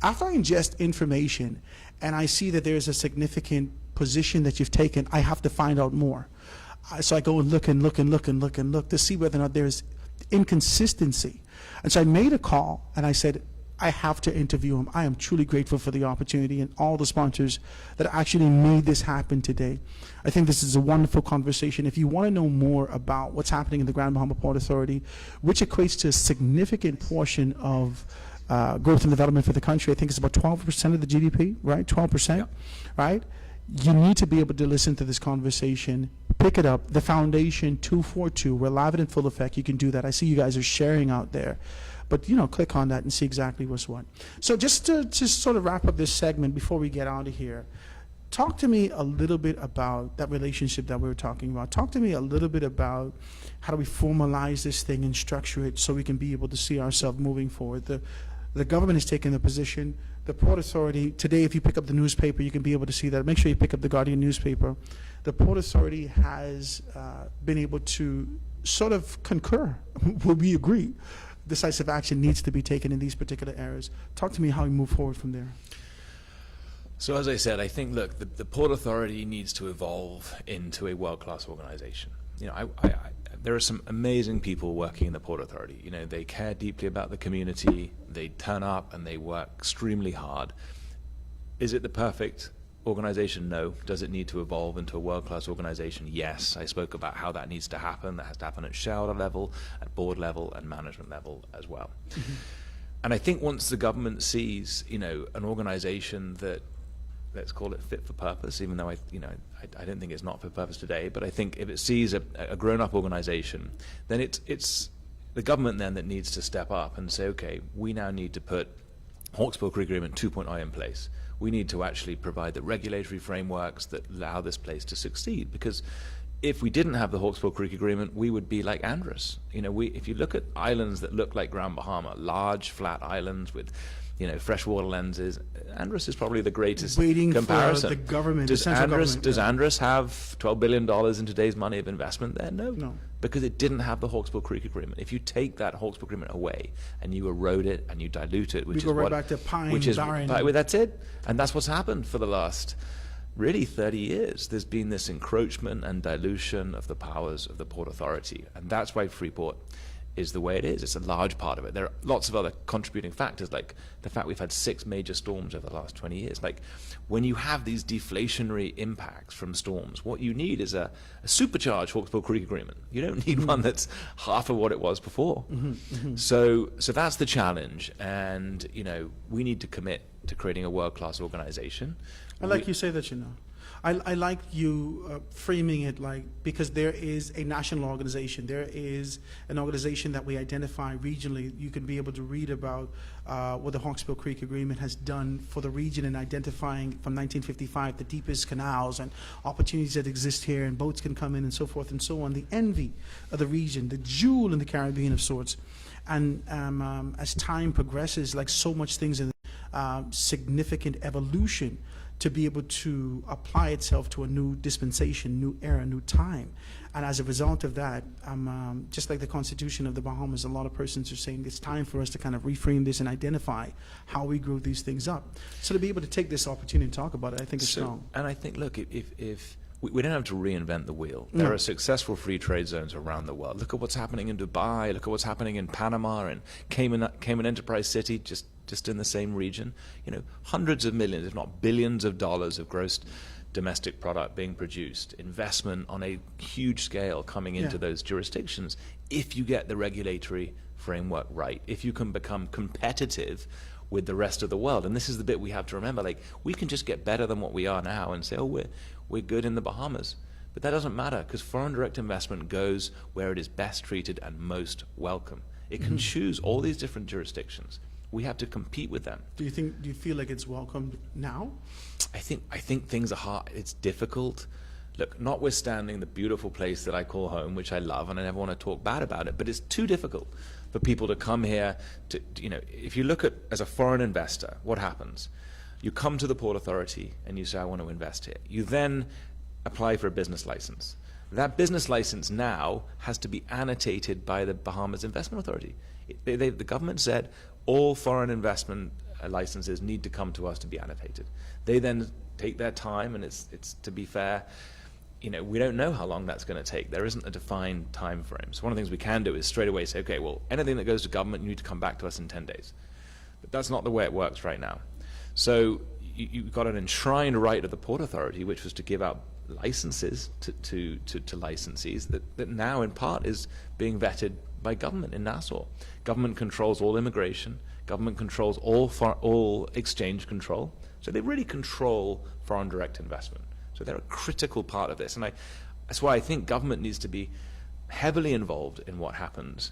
after I ingest information and I see that there's a significant position that you've taken, I have to find out more. So I go and look and look and look and look and look to see whether or not there's inconsistency. And so I made a call and I said, I have to interview him. I am truly grateful for the opportunity and all the sponsors that actually made this happen today. I think this is a wonderful conversation. If you want to know more about what's happening in the Grand Bahama Port Authority, which equates to a significant portion of growth and development for the country, I think it's about 12% of the GDP, right? 12%, yeah. Right? You need to be able to listen to this conversation. Pick it up. The Foundation 242. We're live and in full effect. You can do that. I see you guys are sharing out there. But, you know, click on that and see exactly what's what. So just to sort of wrap up this segment before we get out of here, talk to me a little bit about that relationship that we were talking about. Talk to me a little bit about how do we formalize this thing and structure it so we can be able to see ourselves moving forward. The government has taken the position. The Port Authority, today if you pick up the newspaper, you can be able to see that. Make sure you pick up the Guardian newspaper. The Port Authority has been able to sort of concur, will we agree, decisive action needs to be taken in these particular areas. Talk to me how we move forward from there. So as I said, I think, look, the Port Authority needs to evolve into a world-class organization. You know, there are some amazing people working in the Port Authority. You know, they care deeply about the community, they turn up and they work extremely hard. Is it the perfect organization? No. Does it need to evolve into a world-class organization? Yes. I spoke about how that needs to happen. That has to happen at shareholder level, at board level, and management level as well. Mm-hmm. And I think once the government sees, you know, an organization that, let's call it fit for purpose, even though I don't think it's not for purpose today, but I think if it sees a grown-up organization, then it's the government then that needs to step up and say, okay, we now need to put Hawksbill Creek Agreement 2.0 in place. We need to actually provide the regulatory frameworks that allow this place to succeed, because if we didn't have the Hawksbill Creek Agreement, we would be like Andros. You know, if you look at islands that look like Grand Bahama, large flat islands with, you know, freshwater lenses, Andros is probably the greatest comparison. For the government, does Andros have $12 billion in today's money of investment there? No. Because it didn't have the Hawksbill Creek Agreement. If you take that Hawksbill Agreement away and you erode it and you dilute it, we go right back to Pine, Barren. That's it. And that's what's happened for the last really 30 years. There's been this encroachment and dilution of the powers of the Port Authority. And that's why Freeport is the way it is. It's a large part of it. There are lots of other contributing factors, like the fact we've had 6 major storms over the last 20 years. Like, when you have these deflationary impacts from storms, what you need is a supercharged Hawksbill Creek Agreement. You don't need one that's half of what it was before. So that's the challenge, and you know, we need to commit to creating a world-class organization. I like you say that, you know. I like you framing it like, because there is a national organization, there is an organization that we identify regionally. You can be able to read about what the Hawksbill Creek Agreement has done for the region in identifying from 1955 the deepest canals and opportunities that exist here, and boats can come in and so forth and so on. The envy of the region, the jewel in the Caribbean of sorts. And as time progresses, like so much things in significant evolution to be able to apply itself to a new dispensation, new era, new time. And as a result of that, just like the Constitution of the Bahamas, a lot of persons are saying it's time for us to kind of reframe this and identify how we grow these things up. So to be able to take this opportunity to talk about it, I think it's strong. And I think, look, if we don't have to reinvent the wheel. There are successful free trade zones around the world. Look at what's happening in Dubai. Look at what's happening in Panama and Cayman Enterprise City, just in the same region. You know, hundreds of millions, if not billions of dollars of gross domestic product being produced, investment on a huge scale coming into those jurisdictions, if you get the regulatory framework right, if you can become competitive with the rest of the world. And this is the bit we have to remember, like, we can just get better than what we are now and say, oh, we're good in the Bahamas. But that doesn't matter, because foreign direct investment goes where it is best treated and most welcome. It can choose all these different jurisdictions. We have to compete with them. Do you feel like it's welcomed now? I think things are hard. It's difficult. Look, notwithstanding the beautiful place that I call home, which I love, and I never want to talk bad about it, but it's too difficult for people to come here to, if you look at, as a foreign investor, what happens? You come to the Port Authority and you say, I want to invest here. You then apply for a business license. That business license now has to be annotated by the Bahamas Investment Authority. The government said all foreign investment licenses need to come to us to be annotated. They then take their time, and it's to be fair, we don't know how long that's going to take. There isn't a defined time frame. So one of the things we can do is straight away say, okay, well, anything that goes to government, you need to come back to us in 10 days. But that's not the way it works right now. So you've got an enshrined right of the Port Authority, which was to give out licenses to licensees that now in part is being vetted by government in Nassau. Government controls all immigration. Government controls all exchange control. So they really control foreign direct investment. So they're a critical part of this. And that's why I think government needs to be heavily involved in what happens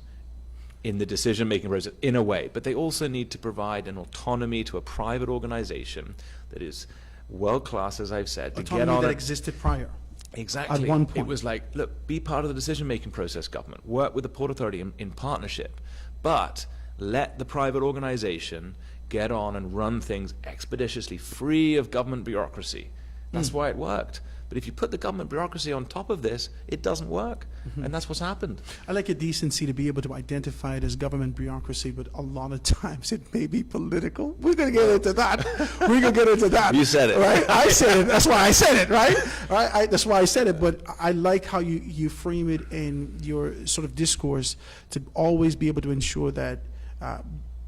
in the decision-making process in a way. But they also need to provide an autonomy to a private organization that is world-class, as I've said, to autonomy get on that existed prior. Exactly. At one point. It was like, look, be part of the decision-making process, government. Work with the Port Authority in partnership. But let the private organization get on and run things expeditiously, free of government bureaucracy. That's why it worked. But if you put the government bureaucracy on top of this, it doesn't work. And that's what's happened. I like a decency to be able to identify it as government bureaucration, but a lot of times it may be political. We're going to get into that. We're going to get into that. You said it. Right? I said it. That's why I said it, right? That's why I said it. But I like how you frame it in your sort of discourse to always be able to ensure that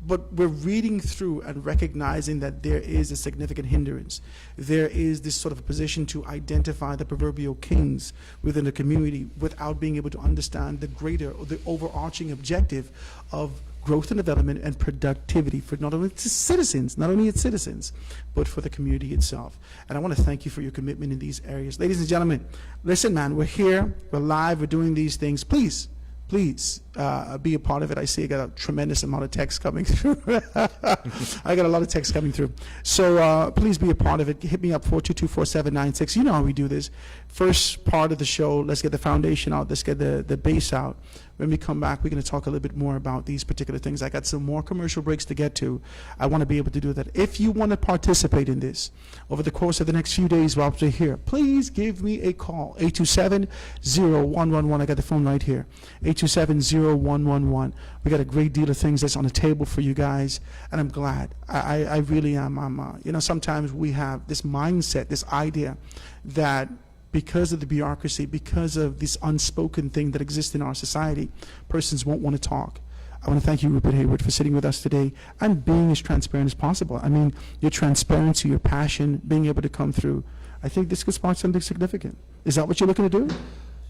but we're reading through and recognizing that there is a significant hindrance. There is this sort of position to identify the proverbial kings within the community without being able to understand the greater or the overarching objective of growth and development and productivity for not only its citizens, but for the community itself. And I want to thank you for your commitment in these areas. Ladies and gentlemen, listen, man, we're here, we're live, we're doing these things. Please be a part of it. I see I got a tremendous amount of text coming through. I got a lot of text coming through. So please be a part of it. Hit me up, 422-4796. You know how we do this. First part of the show, let's get the foundation out. Let's get the base out. When we come back, we're going to talk a little bit more about these particular things. I got some more commercial breaks to get to. I want to be able to do that. If you want to participate in this over the course of the next few days while we're here, please give me a call, 827-0111. I got the phone right here, 827-0111. We got a great deal of things that's on the table for you guys, and I'm glad. I really am. Sometimes we have this mindset, this idea that because of the bureaucracy, because of this unspoken thing that exists in our society, persons won't want to talk. I want to thank you, Rupert Hayward, for sitting with us today and being as transparent as possible. I mean, your transparency, your passion, being able to come through. I think this could spark something significant. Is that what you're looking to do?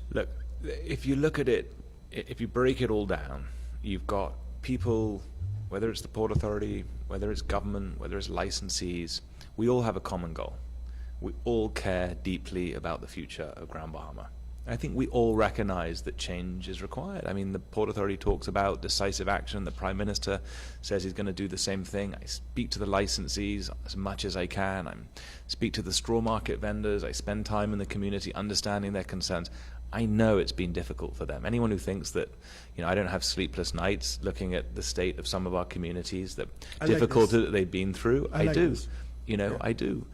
Look, if you look at it, if you break it all down, you've got people, whether it's the Port Authority, whether it's government, whether it's licensees, we all have a common goal. We all care deeply about the future of Grand Bahama. I think we all recognize that change is required. I mean, the Port Authority talks about decisive action. The Prime Minister says he's going to do the same thing. I speak to the licensees as much as I can. I speak to the straw market vendors. I spend time in the community understanding their concerns. I know it's been difficult for them. Anyone who thinks that, I don't have sleepless nights looking at the state of some of our communities, the difficulty that they've been through, I do. I do.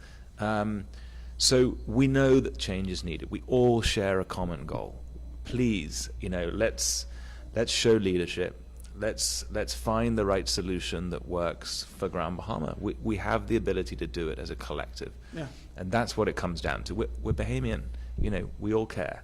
So we know that change is needed. We all share a common goal. Please, let's show leadership. Let's find the right solution that works for Grand Bahama. We have the ability to do it as a collective, and that's what it comes down to. We're Bahamian. We all care.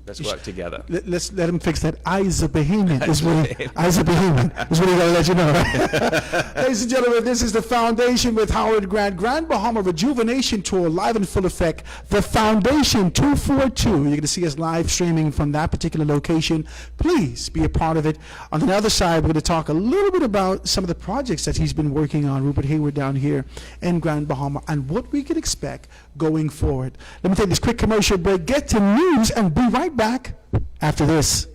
Let's work together. Let's let him fix that. I's a behemoth. Is what he gotta let you know. Right? Ladies and gentlemen, this is the Foundation with Howard Grant. Grand Bahama Rejuvenation Tour, live in full effect. The Foundation 242. You're going to see us live streaming from that particular location. Please be a part of it. On the other side, we're going to talk a little bit about some of the projects that he's been working on, Rupert Hayward down here in Grand Bahama, and what we can expect going forward. Let me take this quick commercial break, get to news, and be right back after this.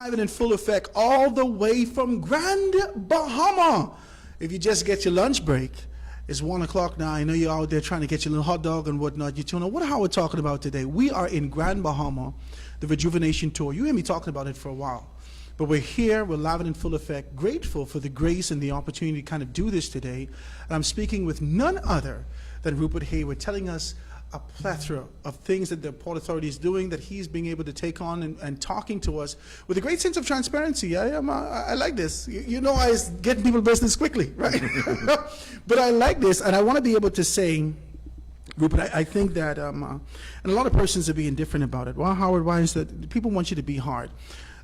Live and in full effect all the way from Grand Bahama. If you just get your lunch break, it's 1 o'clock now. I know you're out there trying to get your little hot dog and whatnot. You tune in. What are we talking about today? We are in Grand Bahama, the Rejuvenation Tour. You hear me talking about it for a while. But we're here, we're live and in full effect, grateful for the grace and the opportunity to kind of do this today. And I'm speaking with none other than Rupert Hayward, telling us a plethora of things that the Port Authority is doing, that he's being able to take on and talking to us with a great sense of transparency. I like this. You know, I get people business quickly, right? But I like this, and I want to be able to say, Rupert, I think that, and a lot of persons are being different about it. Well, Howard, why is that? People want you to be hard.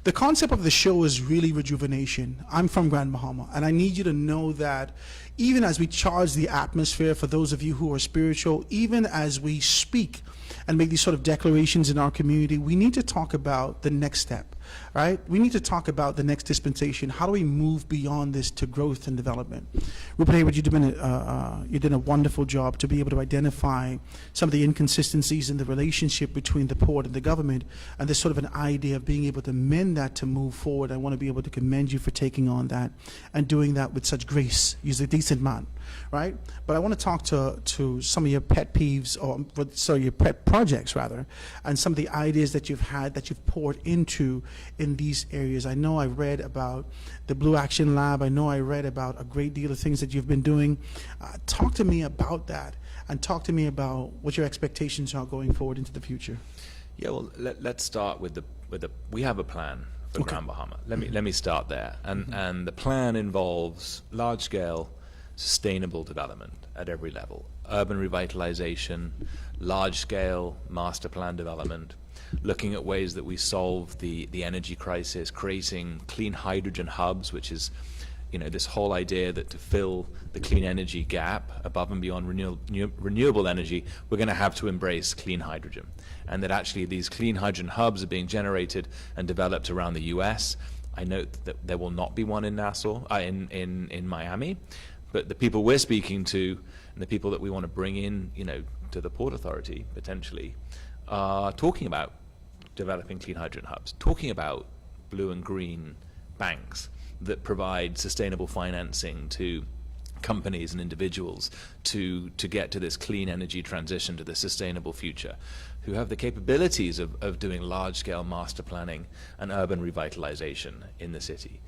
The concept of the show is really rejuvenation. I'm from Grand Bahama, and I need you to know that even as we charge the atmosphere for those of you who are spiritual, even as we speak and make these sort of declarations in our community, we need to talk about the next step, right? We need to talk about the next dispensation. How do we move beyond this to growth and development? Rupert Hayward, you did a wonderful job to be able to identify some of the inconsistencies in the relationship between the port and the government, and there's sort of an idea of being able to mend that to move forward. I want to be able to commend you for taking on that and doing that with such grace. You're a decent man, right? But I want to talk to some of your pet peeves, or sorry, your pet projects rather, and some of the ideas that you've had, that you've poured into in these areas. I know I read about the Blue Action Lab. I know I read about a great deal of things that you've been doing. Talk to me about that, and talk to me about what your expectations are going forward into the future. Yeah, well, let's start with the we have a plan for Grand Bahama. Let me start there, and the plan involves large-scale, sustainable development at every level: urban revitalization, large-scale master plan development, looking at ways that we solve the energy crisis, creating clean hydrogen hubs, which is, you know, this whole idea that to fill the clean energy gap above and beyond renewable energy, we're going to have to embrace clean hydrogen. And that actually these clean hydrogen hubs are being generated and developed around the US. I note that there will not be one in Nassau, in Miami, but the people we're speaking to and the people that we want to bring in, you know, to the Port Authority potentially, are talking about developing clean hydrogen hubs, talking about blue and green banks that provide sustainable financing to companies and individuals to get to this clean energy transition, to the sustainable future, who have the capabilities of doing large-scale master planning and urban revitalization in the city.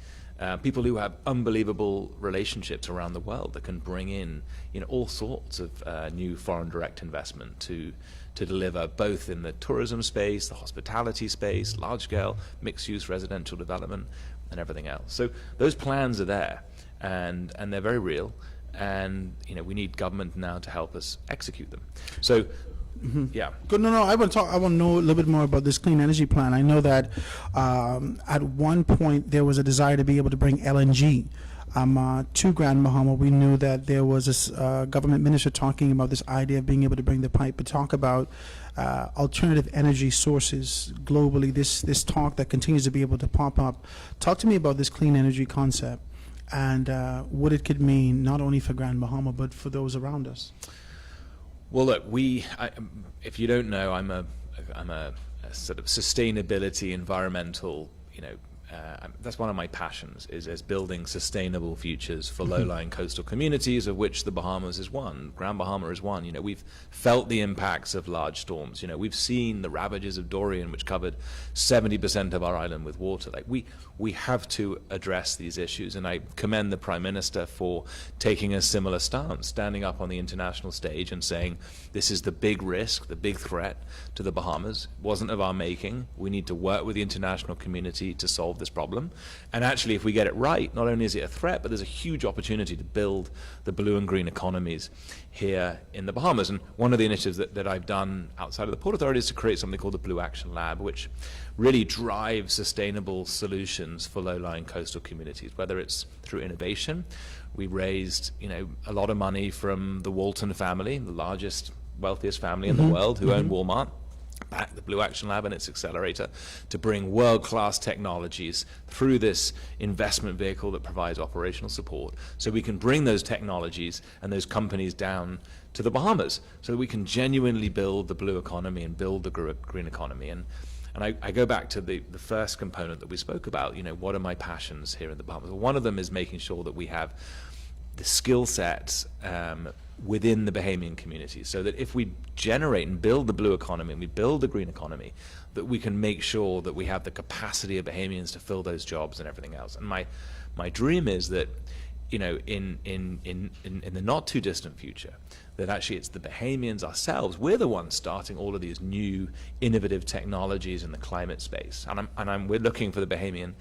People who have unbelievable relationships around the world that can bring in, you know, all sorts of new foreign direct investment to deliver both in the tourism space, the hospitality space, large-scale mixed-use residential development, and everything else. So those plans are there, and they're very real, and, you know, we need government now to help us execute them. So. Yeah. Good. No. I want to know a little bit more about this clean energy plan. I know that at one point there was a desire to be able to bring LNG to Grand Bahama. We knew that there was this government minister talking about this idea of being able to bring the pipe, but talk about alternative energy sources globally. This talk that continues to be able to pop up. Talk to me about this clean energy concept and what it could mean not only for Grand Bahama but for those around us. Well, look, if you don't know, I'm a sort of sustainability, environmental, you know, that's one of my passions, is building sustainable futures for low-lying coastal communities, of which the Bahamas is one. Grand Bahama is one. You know, we've felt the impacts of large storms. You know, we've seen the ravages of Dorian, which covered 70% of our island with water. Like, we have to address these issues, and I commend the Prime Minister for taking a similar stance, standing up on the international stage and saying, this is the big risk, the big threat to the Bahamas. It wasn't of our making. We need to work with the international community to solve this problem. And actually, if we get it right, not only is it a threat, but there's a huge opportunity to build the blue and green economies here in the Bahamas. And one of the initiatives that I've done outside of the Port Authority is to create something called the Blue Action Lab, which really drives sustainable solutions for low-lying coastal communities, whether it's through innovation. We raised, you know, a lot of money from the Walton family, the largest, wealthiest family in the world, who own Walmart, back the Blue Action Lab and its accelerator, to bring world-class technologies through this investment vehicle that provides operational support, so we can bring those technologies and those companies down to the Bahamas, so that we can genuinely build the blue economy and build the green economy. And And I go back to the first component that we spoke about, what are my passions here in the Bahamas? Well, one of them is making sure that we have the skill sets within the Bahamian community, so that if we generate and build the blue economy and we build the green economy, that we can make sure that we have the capacity of Bahamians to fill those jobs and everything else. And my dream is that, in the not too distant future, that actually it's the Bahamians ourselves, we're the ones starting all of these new innovative technologies in the climate space. And we're looking for the Bahamian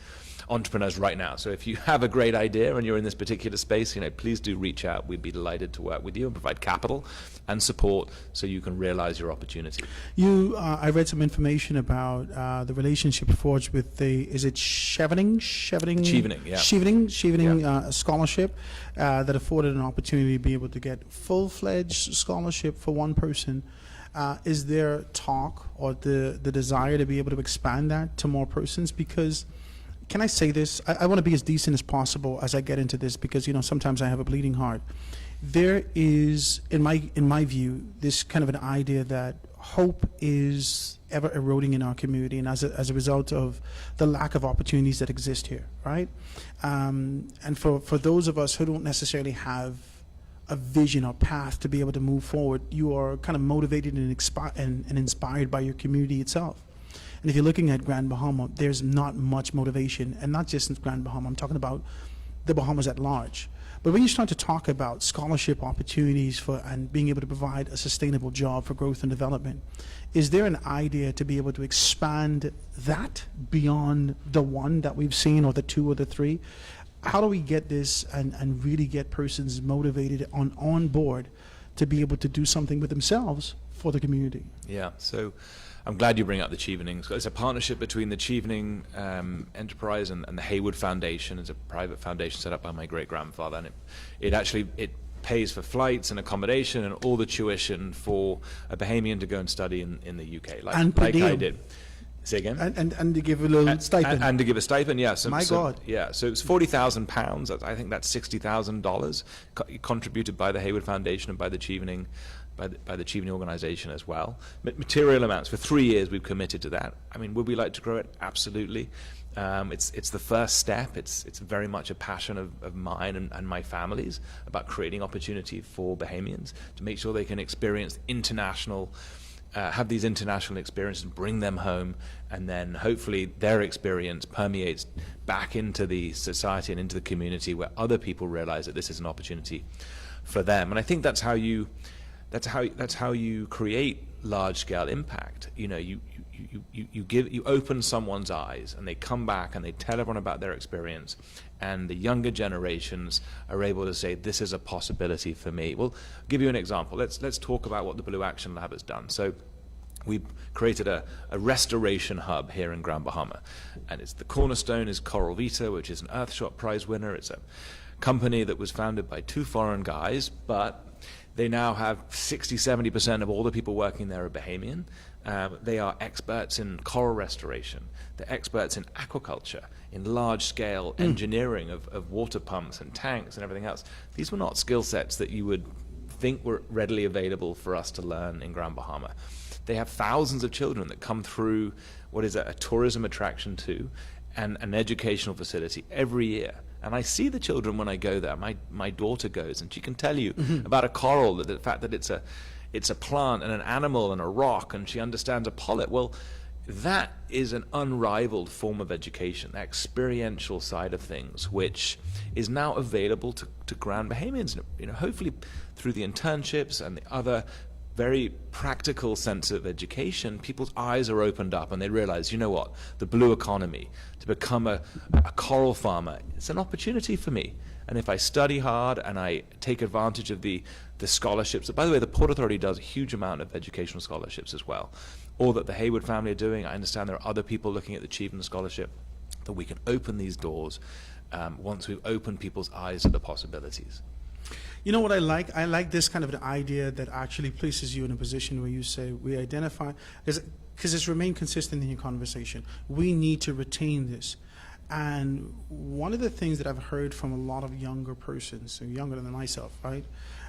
entrepreneurs right now. So if you have a great idea and you're in this particular space, please do reach out. We'd be delighted to work with you and provide capital and support so you can realize your opportunity. I read some information about the relationship forged with is it Chevening, yeah. Chevening scholarship that afforded an opportunity to be able to get full-fledged scholarship for one person. Is there talk or the desire to be able to expand that to more persons? Because, can I say this? I want to be as decent as possible as I get into this, because sometimes I have a bleeding heart. There is, in my view, this kind of an idea that hope is ever eroding in our community, and as a result of the lack of opportunities that exist here, right? And for those of us who don't necessarily have a vision or path to be able to move forward, you are kind of motivated and inspired by your community itself. And if you're looking at Grand Bahama, there's not much motivation, and not just in Grand Bahama, I'm talking about the Bahamas at large. But when you start to talk about scholarship opportunities and being able to provide a sustainable job for growth and development, is there an idea to be able to expand that beyond the one that we've seen, or the two or the three? How do we get this and really get persons motivated on board to be able to do something with themselves for the community? Yeah, so I'm glad you bring up the Chevening. It's a partnership between the Chevening enterprise and the Hayward Foundation. It's a private foundation set up by my great-grandfather, and it pays for flights and accommodation and all the tuition for a Bahamian to go and study in the UK, like I did. Say again? And to give a little stipend. And to give a stipend, yeah. So, My God. Yeah, so it's £40,000. I think that's $60,000 contributed by the Hayward Foundation and by the Chevening, by the Chevening organization as well. Material amounts. For 3 years we've committed to that. I mean, would we like to grow it? Absolutely. It's the first step. It's very much a passion of mine and my family's, about creating opportunity for Bahamians to make sure they can experience have these international experiences and bring them home, and then hopefully their experience permeates back into the society and into the community, where other people realize that this is an opportunity for them. And I think that's how you create large-scale impact. You open someone's eyes, and they come back and they tell everyone about their experience, and the younger generations are able to say, this is a possibility for me. Well, I'll give you an example. Let's talk about what the Blue Action Lab has done. So we created a restoration hub here in Grand Bahama, and the cornerstone is Coral Vita, which is an Earthshot Prize winner. It's a company that was founded by 2 foreign guys, but they now have 60-70% of all the people working there are Bahamian. They are experts in coral restoration. They're experts in aquaculture, in large-scale engineering of water pumps and tanks and everything else. These were not skill sets that you would think were readily available for us to learn in Grand Bahama. They have thousands of children that come through what is a tourism attraction too, and an educational facility every year. And I see the children when I go there. My daughter goes, and she can tell you about a coral, the fact that it's a plant and an animal and a rock, and she understands a polyp. Well, that is an unrivaled form of education, that experiential side of things, which is now available to Grand Bahamians. Hopefully through the internships and the other very practical sense of education, people's eyes are opened up and they realize, the blue economy, to become a coral farmer, it's an opportunity for me. And if I study hard and I take advantage of the scholarships, by the way, the Port Authority does a huge amount of educational scholarships as well, or that the Hayward family are doing. I understand there are other people looking at the Achievement Scholarship, that we can open these doors once we've opened people's eyes to the possibilities. You know what I like? I like this kind of an idea that actually places you in a position where you say, we identify, because it's remained consistent in your conversation, we need to retain this. And one of the things that I've heard from a lot of younger persons, so younger than myself, right?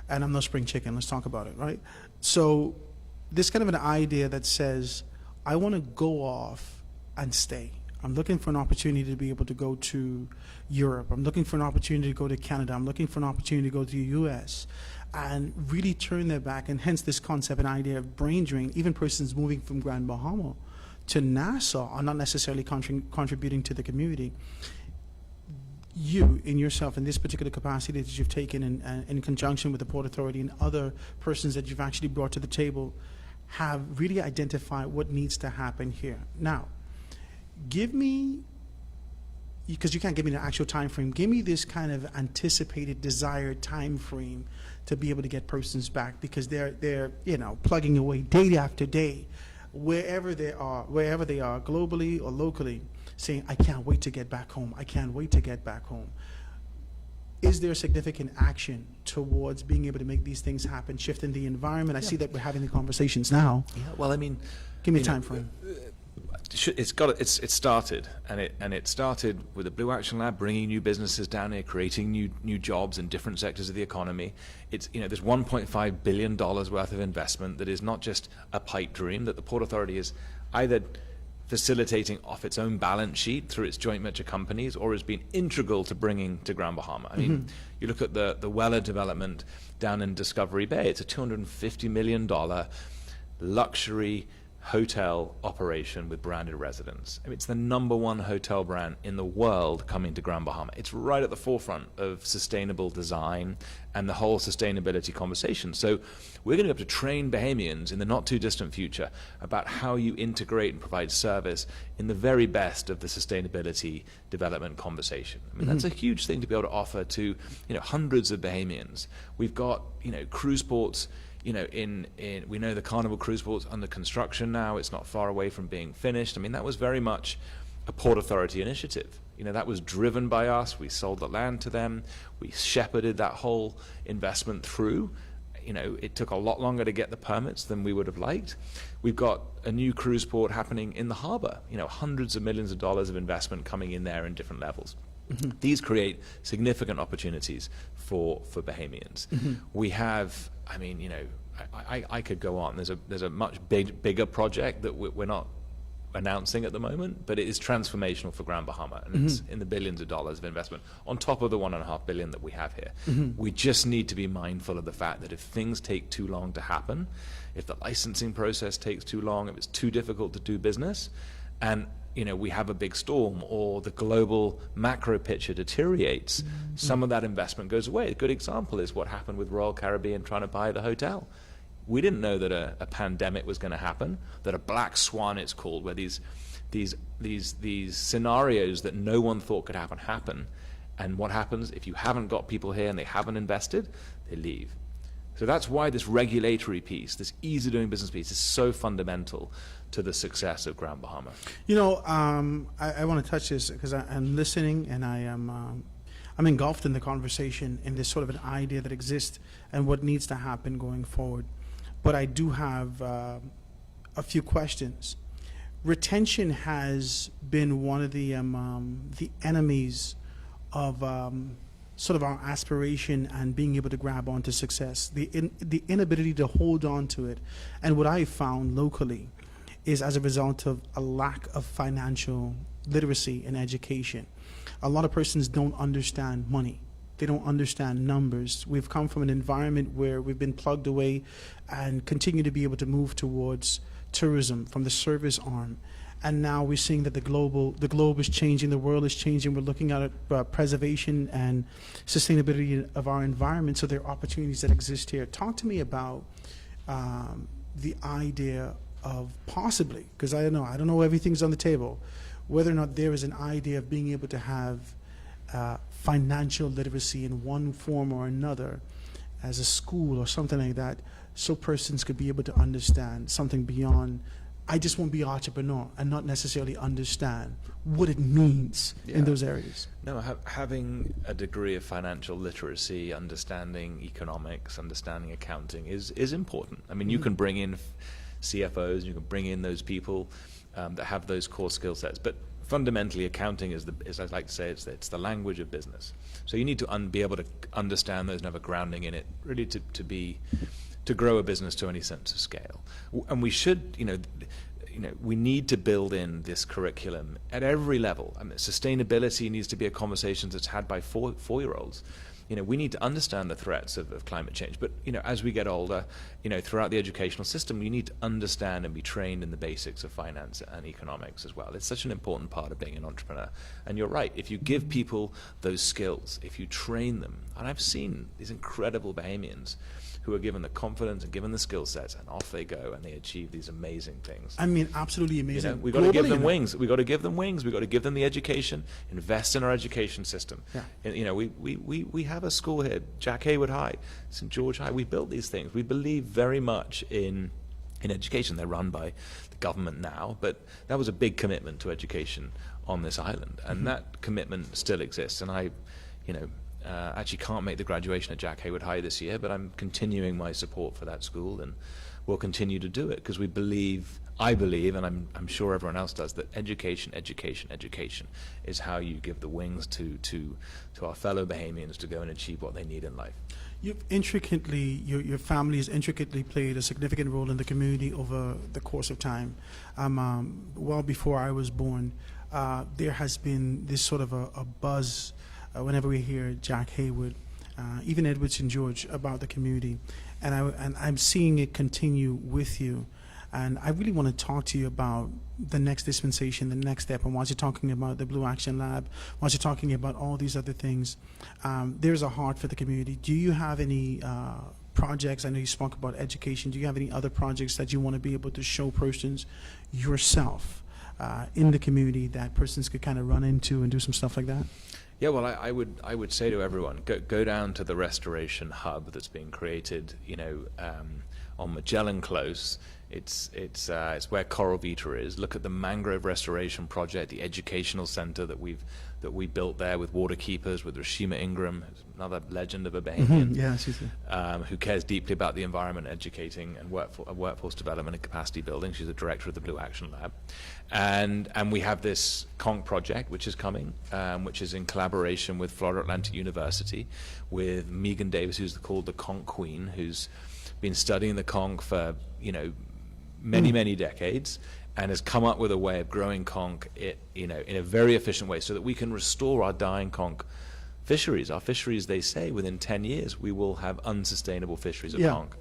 And I'm no spring chicken, let's talk about it, right? So this kind of an idea that says, I want to go off and stay. I'm looking for an opportunity to be able to go to Europe. I'm looking for an opportunity to go to Canada. I'm looking for an opportunity to go to the US and really turn their back, and hence this concept and idea of brain drain. Even persons moving from Grand Bahama to Nassau are not necessarily contributing to the community. You, in yourself, in this particular capacity that you've taken in conjunction with the Port Authority and other persons that you've actually brought to the table, have really identified what needs to happen here. Now, give me, because you can't give me the actual time frame, give me this kind of anticipated, desired time frame to be able to get persons back, because they're plugging away day after day, wherever they are globally or locally, saying, I can't wait to get back home. I can't wait to get back home. Is there significant action towards being able to make these things happen, shifting the environment? I see that we're having the conversations now. Yeah, well, I mean, give me a time frame. It started, and it started with the Blue Action Lab bringing new businesses down here, creating new jobs in different sectors of the economy. It's there's $1.5 billion worth of investment that is not just a pipe dream, that the Port Authority is either facilitating off its own balance sheet through its joint venture companies, or has been integral to bringing to Grand Bahama. I mean, you look at the Weller development down in Discovery Bay. It's a $250 million luxury hotel operation with branded residents. I mean, it's the #1 hotel brand in the world coming to Grand Bahama. It's right at the forefront of sustainable design and the whole sustainability conversation. So we're going to be able to train Bahamians in the not too distant future about how you integrate and provide service in the very best of the sustainability development conversation. I mean, that's a huge thing to be able to offer to hundreds of Bahamians. We've got cruise ports. We know the Carnival Cruise Port's under construction now. It's not far away from being finished. I mean, that was very much a Port Authority initiative. That was driven by us. We sold the land to them. We shepherded that whole investment through. It took a lot longer to get the permits than we would have liked. We've got a new cruise port happening in the harbor. Hundreds of millions of dollars of investment coming in there in different levels. These create significant opportunities for Bahamians. We have, I could go on. There's a much bigger project that we're not announcing at the moment, but it is transformational for Grand Bahama, and it's in the billions of dollars of investment on top of the $1.5 billion that we have here. We just need to be mindful of the fact that if things take too long to happen, if the licensing process takes too long, if it's too difficult to do business, and we have a big storm or the global macro picture deteriorates, some of that investment goes away. A good example is what happened with Royal Caribbean trying to buy the hotel. We didn't know that a pandemic was going to happen, that a black swan, it's called, where these scenarios that no one thought could happen. And what happens if you haven't got people here and they haven't invested? They leave. So that's why this regulatory piece, this ease of doing business piece, is so fundamental to the success of Grand Bahama. I want to touch this because I'm listening and I'm engulfed in the conversation in this sort of an idea that exists and what needs to happen going forward. But I do have a few questions. Retention has been one of the enemies of sort of our aspiration and being able to grab onto success. The inability to hold on to it, and what I found locally is as a result of a lack of financial literacy and education. A lot of persons don't understand money. They don't understand numbers. We've come from an environment where we've been plugged away and continue to be able to move towards tourism from the service arm. And now we're seeing that the globe is changing, the world is changing. We're looking at preservation and sustainability of our environment, so there are opportunities that exist here. Talk to me about the idea of possibly, because I don't know everything's on the table, whether or not there is an idea of being able to have financial literacy in one form or another as a school or something like that, so persons could be able to understand something beyond, I just want to be an entrepreneur, and not necessarily understand what it means in those areas. No, having a degree of financial literacy, understanding economics, understanding accounting is important. I mean, you can bring in CFOs, you can bring in those people that have those core skill sets, but fundamentally, accounting is I like to say, it's the language of business. So you need to be able to understand those and have a grounding in it, really to grow a business to any sense of scale. And we should, we need to build in this curriculum at every level. I mean, sustainability needs to be a conversation that's had by four-year-olds. We need to understand the threats of climate change. But, as we get older, throughout the educational system, we need to understand and be trained in the basics of finance and economics as well. It's such an important part of being an entrepreneur. And you're right, if you give people those skills, if you train them, and I've seen these incredible Bahamians who are given the confidence and given the skill sets, and off they go and they achieve these amazing things. I mean, absolutely amazing. We've got to give them wings. We've got to give them wings. We've got to give them the education, invest in our education system. Yeah. We have a school here, Jack Hayward High, St. George High. We built these things. We believe very much in education. They're run by the government now, but that was a big commitment to education on this island, and that commitment still exists. And I, actually can't make the graduation at Jack Hayward High this year, but I'm continuing my support for that school, and we'll continue to do it because I believe, and I'm sure everyone else does, that education is how you give the wings to our fellow Bahamians to go and achieve what they need in life. Your family has intricately played a significant role in the community over the course of time. Well before I was born, there has been this sort of a buzz whenever we hear Jack Hayward, even Edward St. George, about the community, and I'm seeing it continue with you. And I really want to talk to you about the next dispensation, the next step. And once you're talking about the Blue Action Lab, once you're talking about all these other things, there's a heart for the community. Do you have any projects? I know you spoke about education. Do you have any other projects that you want to be able to show persons yourself in the community that persons could kind of run into and do some stuff like that? Yeah, well, I would say to everyone, go down to the restoration hub that's being created, on Magellan Close. It's where Coral Vita is. Look at the mangrove restoration project, the educational center that we built there with waterkeepers, with Rashima Ingram, another legend of a Bahamian, Yeah, she's here. who cares deeply about the environment, educating and workforce development and capacity building. She's the director of the Blue Action Lab, and we have this conch project which is coming, which is in collaboration with Florida Atlantic University, with Megan Davis, who's called the Conch Queen, who's been studying the conch for many decades, and has come up with a way of growing conch in a very efficient way so that we can restore our dying conch fisheries. Our fisheries, they say, within 10 years we will have unsustainable fisheries of conch.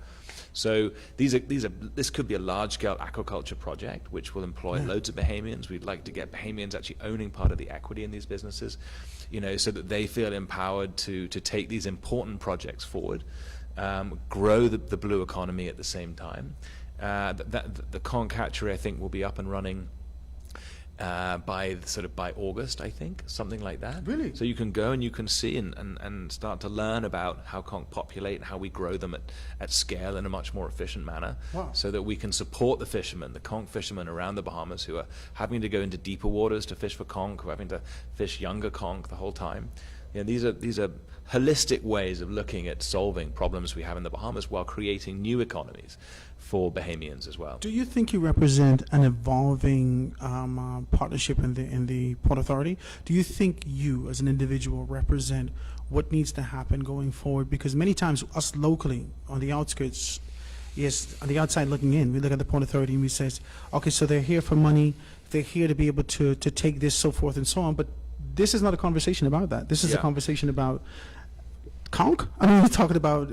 So this could be a large-scale aquaculture project which will employ loads of Bahamians. We'd like to get Bahamians actually owning part of the equity in these businesses, so that they feel empowered to take these important projects forward, grow the blue economy at the same time. The conch hatchery, I think, will be up and running by August, I think, something like that. Really? So you can go and you can see and start to learn about how conch populate and how we grow them at scale in a much more efficient manner. Wow. So that we can support the fishermen, the conch fishermen around the Bahamas who are having to go into deeper waters to fish for conch, who are having to fish younger conch the whole time. These are holistic ways of looking at solving problems we have in the Bahamas while creating new economies for Bahamians as well. Do you think you represent an evolving partnership in the Port Authority? Do you think you, as an individual, represent what needs to happen going forward? Because many times, us locally, on the outskirts, yes, on the outside looking in, we look at the Port Authority and we say, okay, so they're here for money, they're here to be able to take this, so forth and so on, but this is not a conversation about that. This is a conversation about conch. I mean, we're talking about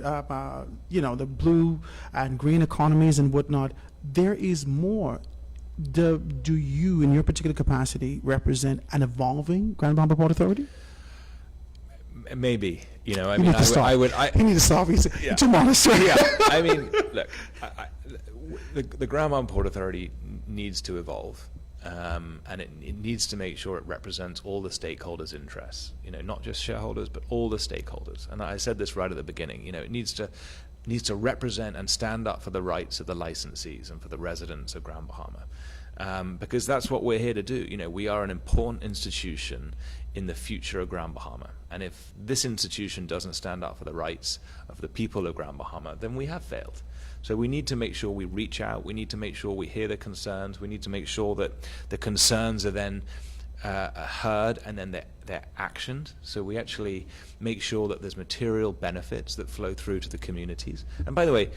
the blue and green economies and whatnot. There is more. Do you, in your particular capacity, represent an evolving Grand Bahama Port Authority? Maybe. You need to stop. He's too modest. Yeah. I mean, look, the Grand Bahama Port Authority needs to evolve. And it needs to make sure it represents all the stakeholders' interests, not just shareholders, but all the stakeholders. And I said this right at the beginning, it needs to represent and stand up for the rights of the licensees and for the residents of Grand Bahama. Because that's what we're here to do. We are an important institution in the future of Grand Bahama. And if this institution doesn't stand up for the rights of the people of Grand Bahama, then we have failed. So we need to make sure we reach out. We need to make sure we hear the concerns. We need to make sure that the concerns are then heard and then they're actioned. So we actually make sure that there's material benefits that flow through to the communities. And by the way,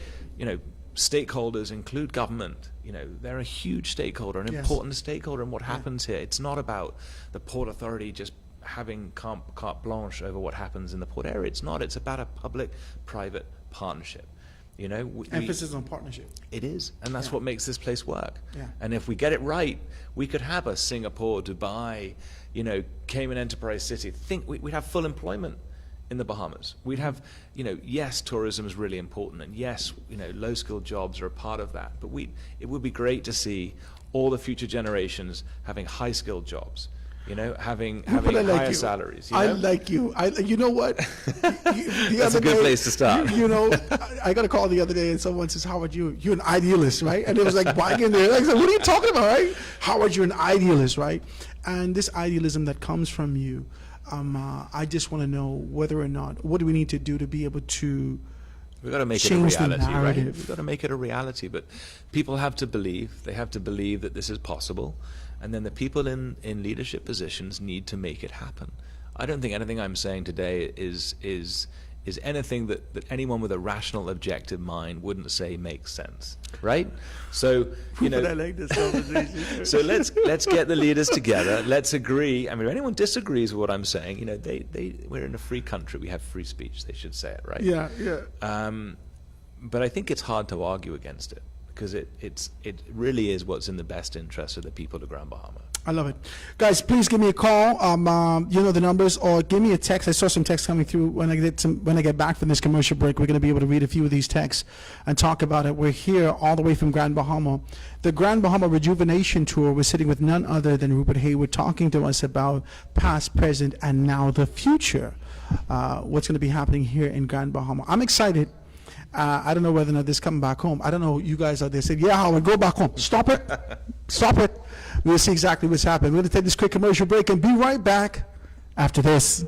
stakeholders include government. They're a huge stakeholder, an important stakeholder in what happens here. It's not about the Port Authority just having carte blanche over what happens in the port area. It's not. It's about a public-private partnership. Emphasis on partnership. It is, and that's what makes this place work. Yeah. And if we get it right, we could have a Singapore, Dubai, Cayman Enterprise City. We'd have full employment in the Bahamas. We'd have, yes, tourism is really important, and yes, low-skilled jobs are a part of that. But it would be great to see all the future generations having high-skilled jobs. Having higher salaries. I like you. You know what? That's a good place to start. I got a call the other day, and someone says, "Howard, you're an idealist, right?" And it was like buying in there. I said, "What are you talking about, right? Howard, you're an idealist, right?" And this idealism that comes from you, I just want to know whether or not, what do we need to do to be able to We've got to make it a reality, right? We've got to make it a reality. But people have to believe. They have to believe that this is possible. And then the people in leadership positions need to make it happen. I don't think anything I'm saying today is anything that anyone with a rational, objective mind wouldn't say makes sense, right? So I like this conversation. So let's get the leaders together. Let's agree. I mean, if anyone disagrees with what I'm saying, we're in a free country. We have free speech. They should say it, right? Yeah. But I think it's hard to argue against it, because it really is what's in the best interest of the people of Grand Bahama. I love it. Guys, please give me a call. The numbers, or give me a text. I saw some texts coming through. When I get back from this commercial break, we're going to be able to read a few of these texts and talk about it. We're here all the way from Grand Bahama. The Grand Bahama Rejuvenation Tour, we're sitting with none other than Rupert Hayward, talking to us about past, present, and now the future. What's going to be happening here in Grand Bahama. I'm excited. I don't know whether or not this is coming back home. I don't know. You guys out there said, "Yeah, Howard, go back home." Stop it. Stop it. We'll see exactly what's happening. We're going to take this quick commercial break and be right back after this.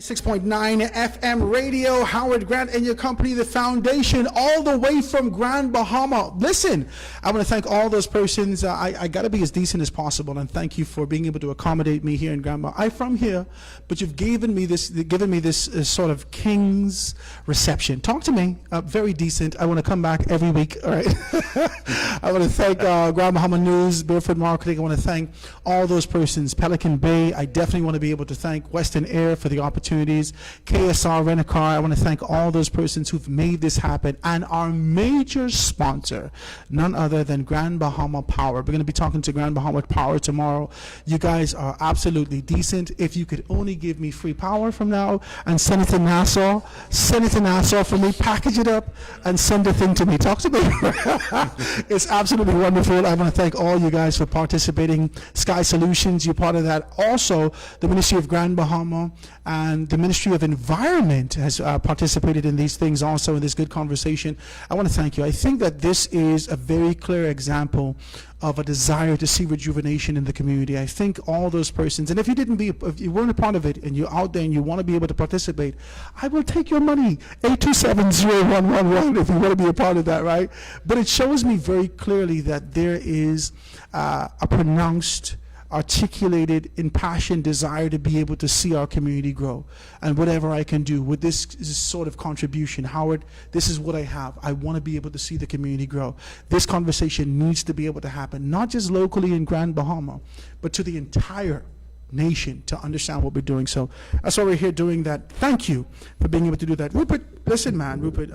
.9 FM radio, Howard Grant and your company, the foundation, all the way from Grand Bahama. Listen, I want to thank all those persons. I got to be as decent as possible, and thank you for being able to accommodate me here in Grand Bahama. I'm from here, but you've given me this sort of king's reception. Talk to me, very decent. I want to come back every week. All right. I want to thank Grand Bahama News, Burford Marketing. I want to thank all those persons. Pelican Bay. I definitely want to be able to thank Western Air for the opportunity. KSR Rent-A-Car. I want to thank all those persons who've made this happen, and our major sponsor, none other than Grand Bahama Power. We're going to be talking to Grand Bahama Power tomorrow. You guys are absolutely decent. If you could only give me free power from now and send it to Nassau, for me, package it up and send the thing to me. Talk to me. It's absolutely wonderful. I want to thank all you guys for participating. Sky Solutions, you're part of that. Also, the Ministry of Grand Bahama and the Ministry of Environment has participated in these things also in this good conversation. I want to thank you. I think that this is a very clear example of a desire to see rejuvenation in the community. I think all those persons, and if you weren't a part of it and you're out there and you want to be able to participate, I will take your money, 827-0111, if you want to be a part of that, right? But it shows me very clearly that there is a pronounced, articulated, impassioned desire to be able to see our community grow. And whatever I can do with this sort of contribution, Howard, this is what I have. I want to be able to see the community grow. This conversation needs to be able to happen, not just locally in Grand Bahama, but to the entire nation to understand what we're doing. So that's why we're here doing that. Thank you for being able to do that. Rupert, listen, man, Rupert,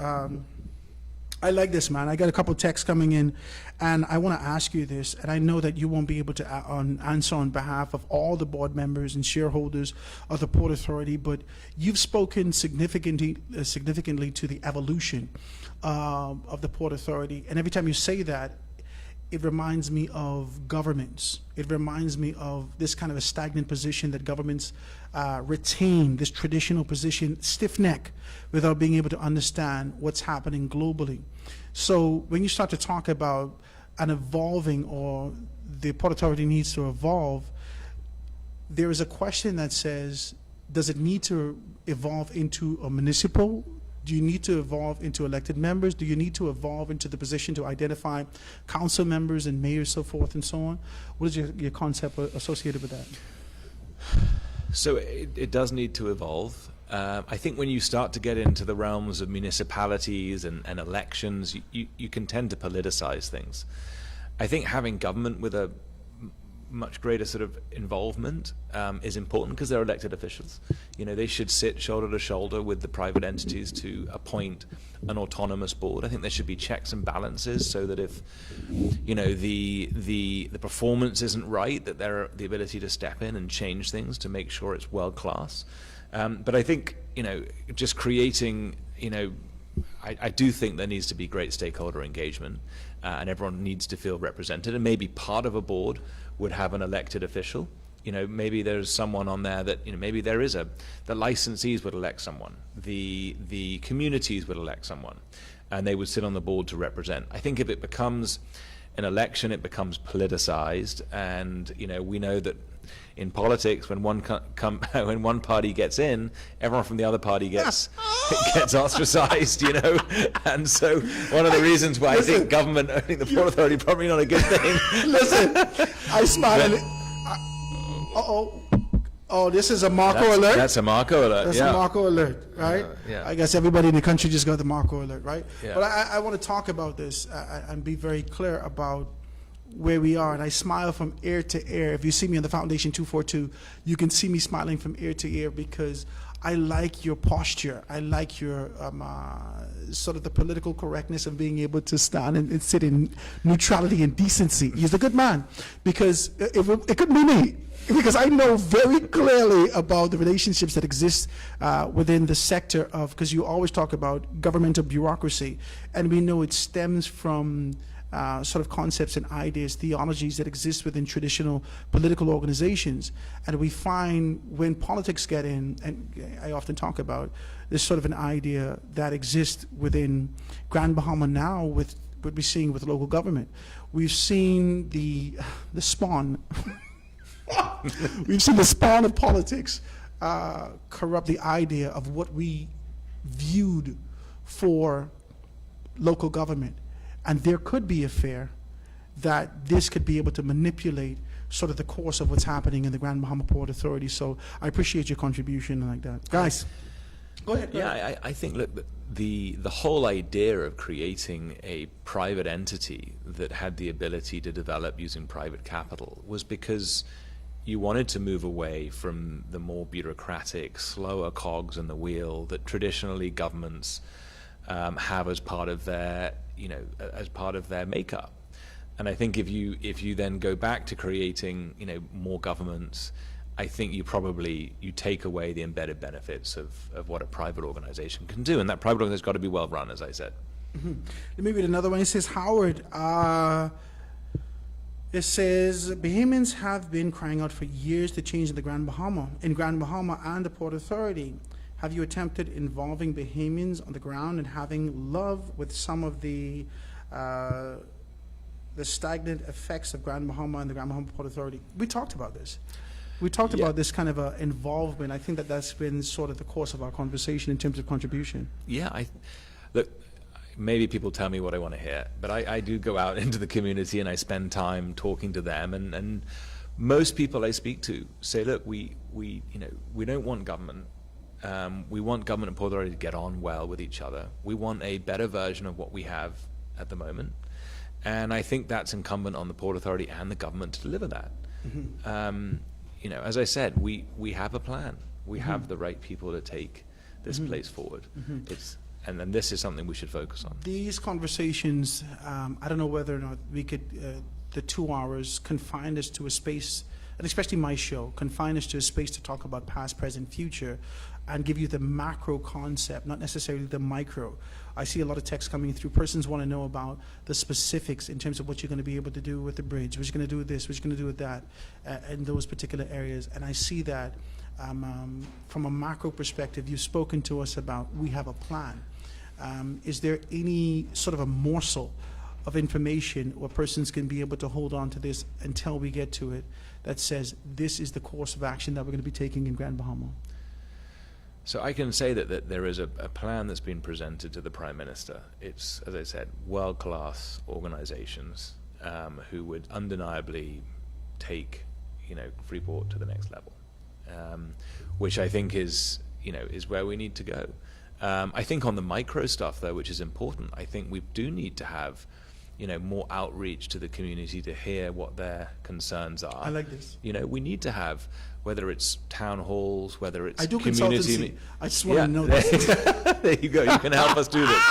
I like this, man. I got a couple texts coming in, and I want to ask you this, and I know that you won't be able to answer on behalf of all the board members and shareholders of the Port Authority, but you've spoken significantly to the evolution of the Port Authority, and every time you say that, it reminds me of governments. It reminds me of this kind of a stagnant position that governments retain, this traditional position, stiff neck, without being able to understand what's happening globally. So when you start to talk about an evolving, or the Port Authority needs to evolve, there is a question that says, does it need to evolve into a municipal? Do you need to evolve into elected members? Do you need to evolve into the position to identify council members and mayors, so forth and so on? What is your concept associated with that? So it does need to evolve. I think when you start to get into the realms of municipalities and elections, you can tend to politicize things. I think having government with a much greater sort of involvement is important, because they're elected officials. You know, they should sit shoulder to shoulder with the private entities to appoint an autonomous board. I think there should be checks and balances, so that if, you know, the performance isn't right, that there are the ability to step in and change things to make sure it's world class. But I think, you know, just creating, you know, I do think there needs to be great stakeholder engagement, and everyone needs to feel represented, and maybe part of a board would have an elected official. You know, maybe there's someone on there that, you know, maybe there is the licensees would elect someone, the communities would elect someone, and they would sit on the board to represent. I think if it becomes an election, it becomes politicized, and, you know, we know that in politics, when one when one party gets in, everyone from the other party gets ostracized, you know. And so one of the reasons why I think the Port Authority probably not a good thing. Listen, I smile. Oh, this is a Marco alert? That's a Marco alert, That's a Marco alert, right? Yeah. I guess everybody in the country just got the Marco alert, right? Yeah. But I want to talk about this and be very clear about where we are, and I smile from ear to ear. If you see me on the Foundation 242, you can see me smiling from ear to ear, because I like your posture. I like your sort of the political correctness of being able to stand and sit in neutrality and decency. He's a good man, because it could be me, because I know very clearly about the relationships that exist within the sector of, because you always talk about governmental bureaucracy, and we know it stems from sort of concepts and ideas, theologies that exist within traditional political organizations. And we find when politics get in, and I often talk about this sort of an idea that exists within Grand Bahama now with what we're seeing with local government. We've seen the spawn. We've seen the spawn of politics corrupt the idea of what we viewed for local government. And there could be a fear that this could be able to manipulate sort of the course of what's happening in the Grand Bahama Port Authority. So I appreciate your contribution like that. Guys, go ahead. Yeah, I think, look, the whole idea of creating a private entity that had the ability to develop using private capital was because you wanted to move away from the more bureaucratic, slower cogs in the wheel that traditionally governments have as part of their, as part of their makeup. And I think if you then go back to creating, more governments, I think you take away the embedded benefits of what a private organization can do. And that private organization's got to be well run, as I said. Mm-hmm. Let me read another one. It says, Howard, it says, Bahamians have been crying out for years to change in Grand Bahama and the Port Authority. Have you attempted involving Bahamians on the ground and having love with some of the stagnant effects of Grand Bahama and the Grand Bahama Port Authority? We talked about this. We talked about this kind of involvement. I think that's been sort of the course of our conversation in terms of contribution. Yeah, look, maybe people tell me what I want to hear, but I do go out into the community and I spend time talking to them, and most people I speak to say, look, we don't want government. We want government and Port Authority to get on well with each other. We want a better version of what we have at the moment. And I think that's incumbent on the Port Authority and the government to deliver that. Mm-hmm. As I said, we have a plan. We mm-hmm. have the right people to take this mm-hmm. place forward. Mm-hmm. And then this is something we should focus on. These conversations, I don't know whether or not we could, the 2 hours, confine us to a space, and especially my show, confine us to a space to talk about past, present, future, and give you the macro concept, not necessarily the micro. I see a lot of text coming through. Persons want to know about the specifics in terms of what you're going to be able to do with the bridge, what you're going to do with this, what you're going to do with that, in those particular areas. And I see that from a macro perspective, you've spoken to us about we have a plan. Is there any sort of a morsel of information where persons can be able to hold on to this until we get to it that says this is the course of action that we're going to be taking in Grand Bahama? So I can say that there is a plan that's been presented to the Prime Minister. It's, as I said, world-class organizations who would undeniably take, Freeport to the next level, which I think is where we need to go. I think on the micro stuff, though, which is important, I think we do need to have, more outreach to the community to hear what their concerns are. I like this. We need to have, whether it's town halls, whether it's I do community. I just want to know that. There you go. You can help us do this.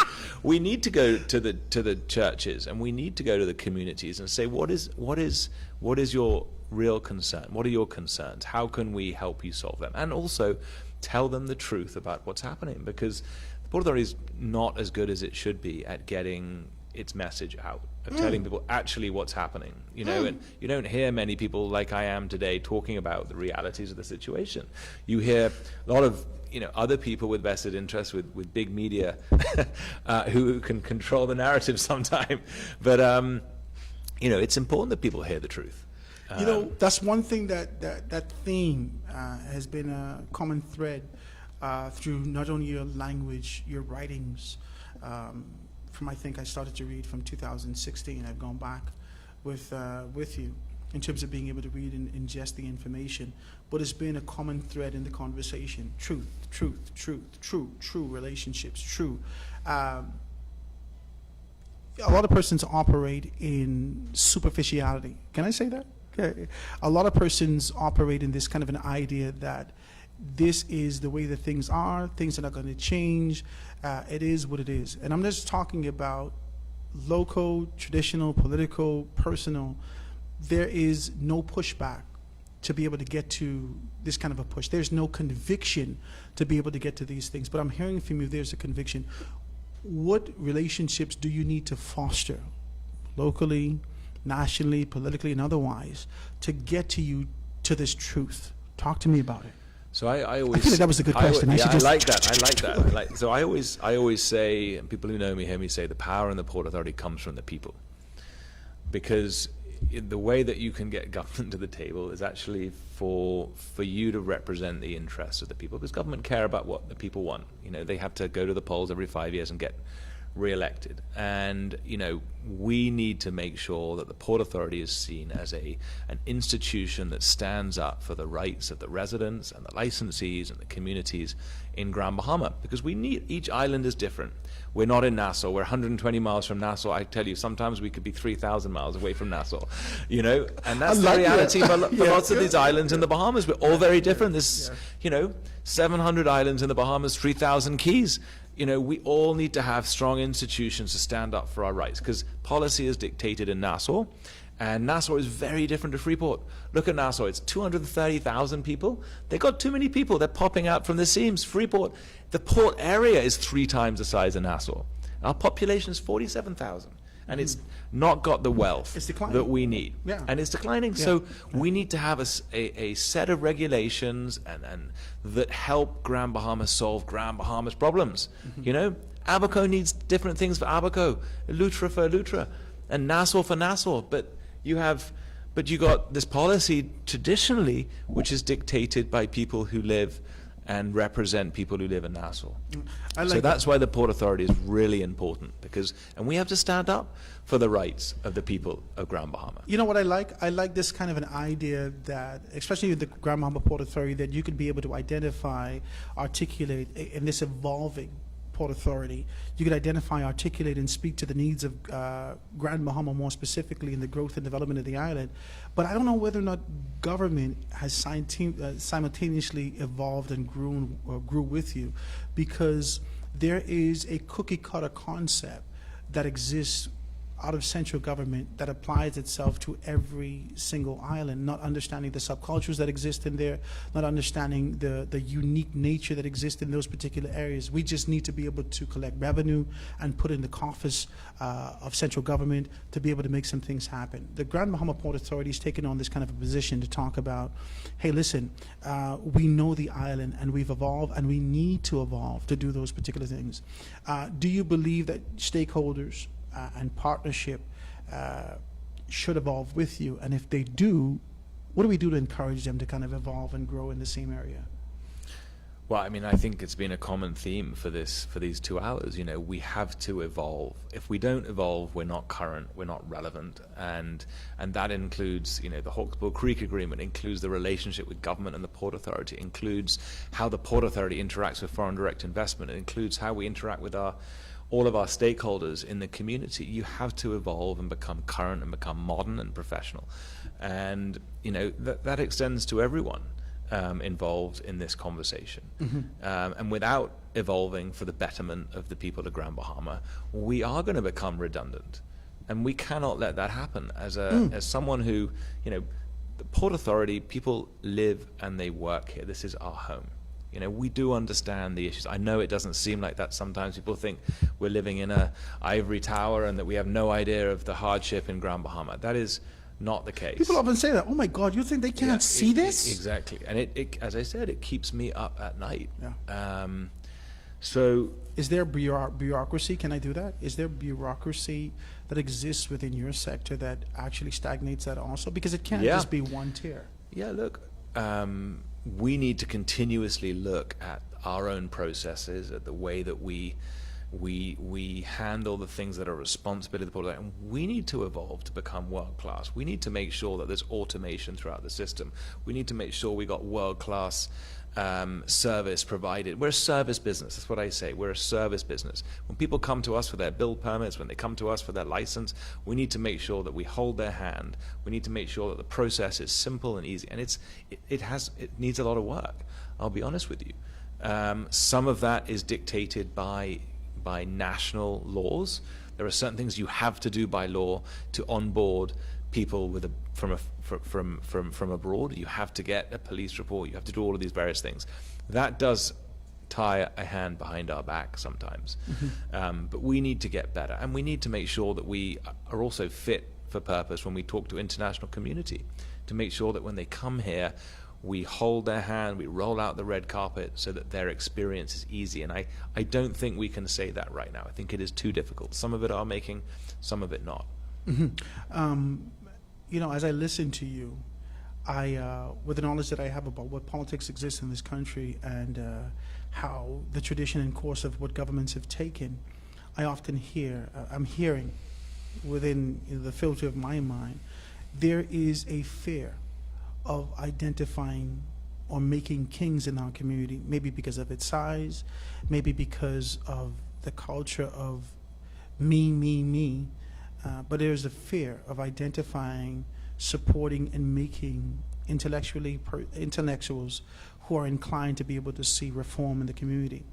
We need to go to the churches, and we need to go to the communities and say, what is your real concern? What are your concerns? How can we help you solve them? And also tell them the truth about what's happening, because the Port Authority is not as good as it should be at getting its message out, of telling people actually what's happening, and you don't hear many people like I am today talking about the realities of the situation. You hear a lot of other people with vested interests, with big media who can control the narrative sometime, but it's important that people hear the truth. That's one thing that theme has been a common thread through not only your language, your writings. I think I started to read from 2016. I've gone back with you in terms of being able to read and ingest the information. But it's been a common thread in the conversation: truth, true relationships, true. A lot of persons operate in superficiality. Can I say that? Okay. A lot of persons operate in this kind of an idea that this is the way that things are. Things are not going to change. It is what it is. And I'm just talking about local, traditional, political, personal. There is no pushback to be able to get to this kind of a push. There's no conviction to be able to get to these things. But I'm hearing from you there's a conviction. What relationships do you need to foster locally, nationally, politically, and otherwise to get to you to this truth? Talk to me about it. So I always, I feel like that was a good question. I like that. So I always say, and people who know me hear me say, the power in the Port Authority comes from the people, because the way that you can get government to the table is actually for you to represent the interests of the people, because government care about what the people want. You know, they have to go to the polls every 5 years and get re-elected, and you know, we need to make sure that the Port Authority is seen as an institution that stands up for the rights of the residents and the licensees and the communities in Grand Bahama, because we need, each island is different. We're not in Nassau, we're 120 miles from Nassau. I tell you, sometimes we could be 3,000 miles away from Nassau, you know, and that's the reality for lots of these islands in the Bahamas. We're all very different. There's, you know, 700 islands in the Bahamas, 3,000 keys. You know, we all need to have strong institutions to stand up for our rights, because policy is dictated in Nassau, and Nassau is very different to Freeport. Look at Nassau, it's 230,000 people. They got too many people, they're popping out from the seams. Freeport, the port area is 3 times the size of Nassau. Our population is 47,000. And it's not got the wealth that we need. Yeah. And it's declining. Yeah. So we need to have a set of regulations and that help Grand Bahama solve Grand Bahama's problems. You know, Abaco needs different things for Abaco, Lutra for Lutra, and Nassau for Nassau. But you got this policy traditionally, which is dictated by people who live and represent people who live in Nassau. So that's why the Port Authority is really important, and we have to stand up for the rights of the people of Grand Bahama. You know what I like? I like this kind of an idea that, especially with the Grand Bahama Port Authority, that you could be able to identify, articulate in this evolving Port Authority. You could identify, articulate, and speak to the needs of Grand Bahama more specifically in the growth and development of the island. But I don't know whether or not government has simultaneously evolved and grew with you, because there is a cookie cutter concept that exists out of central government that applies itself to every single island, not understanding the subcultures that exist in there, not understanding the unique nature that exists in those particular areas. We just need to be able to collect revenue and put in the coffers of central government to be able to make some things happen. The Grand Bahama Port Authority has taken on this kind of a position to talk about, hey, listen, we know the island and we've evolved and we need to evolve to do those particular things. Do you believe that stakeholders and partnership should evolve with you? And if they do, what do we do to encourage them to kind of evolve and grow in the same area? Well, I mean, I think it's been a common theme for these 2 hours. You know, we have to evolve. If we don't evolve, we're not current, we're not relevant, and that includes, you know, the Hawkesbury Creek Agreement, includes the relationship with government and the Port Authority, includes how the Port Authority interacts with foreign direct investment, it includes how we interact with all of our stakeholders in the community. You have to evolve and become current and become modern and professional. And, you know, that extends to everyone involved in this conversation. And without evolving for the betterment of the people of Grand Bahama, we are going to become redundant. And we cannot let that happen. As someone who, you know, the Port Authority, people live and they work here. This is our home. You know, we do understand the issues. I know it doesn't seem like that sometimes. People think we're living in a ivory tower and that we have no idea of the hardship in Grand Bahama. That is not the case. People often say that, oh my God, you think they can't see this? Exactly. And it, as I said, it keeps me up at night. Yeah. So is there bureaucracy? Can I do that? Is there bureaucracy that exists within your sector that actually stagnates that also? Because it can't just be one tier. Yeah, look, we need to continuously look at our own processes, at the way that we handle the things that are responsibility of the Port Authority, and we need to evolve to become world class. We need to make sure that there's automation throughout the system. We need to make sure we got world class service provided. We're a service business. That's what I say. We're a service business. When people come to us for their build permits, when they come to us for their license, we need to make sure that we hold their hand. We need to make sure that the process is simple and easy. And it needs a lot of work. I'll be honest with you. Some of that is dictated by national laws. There are certain things you have to do by law to onboard people from abroad. You have to get a police report. You have to do all of these various things. That does tie a hand behind our back sometimes. But we need to get better, and we need to make sure that we are also fit for purpose when we talk to international community, to make sure that when they come here, we hold their hand, we roll out the red carpet so that their experience is easy. And I don't think we can say that right now. I think it is too difficult. Some of it are making, some of it not. You know, as I listen to you, with the knowledge that I have about what politics exists in this country and how the tradition and course of what governments have taken, I often hear, I'm hearing within the filter of my mind, there is a fear of identifying or making kings in our community, maybe because of its size, maybe because of the culture of me, but there's a fear of identifying, supporting, and making intellectuals who are inclined to be able to see reform in the community.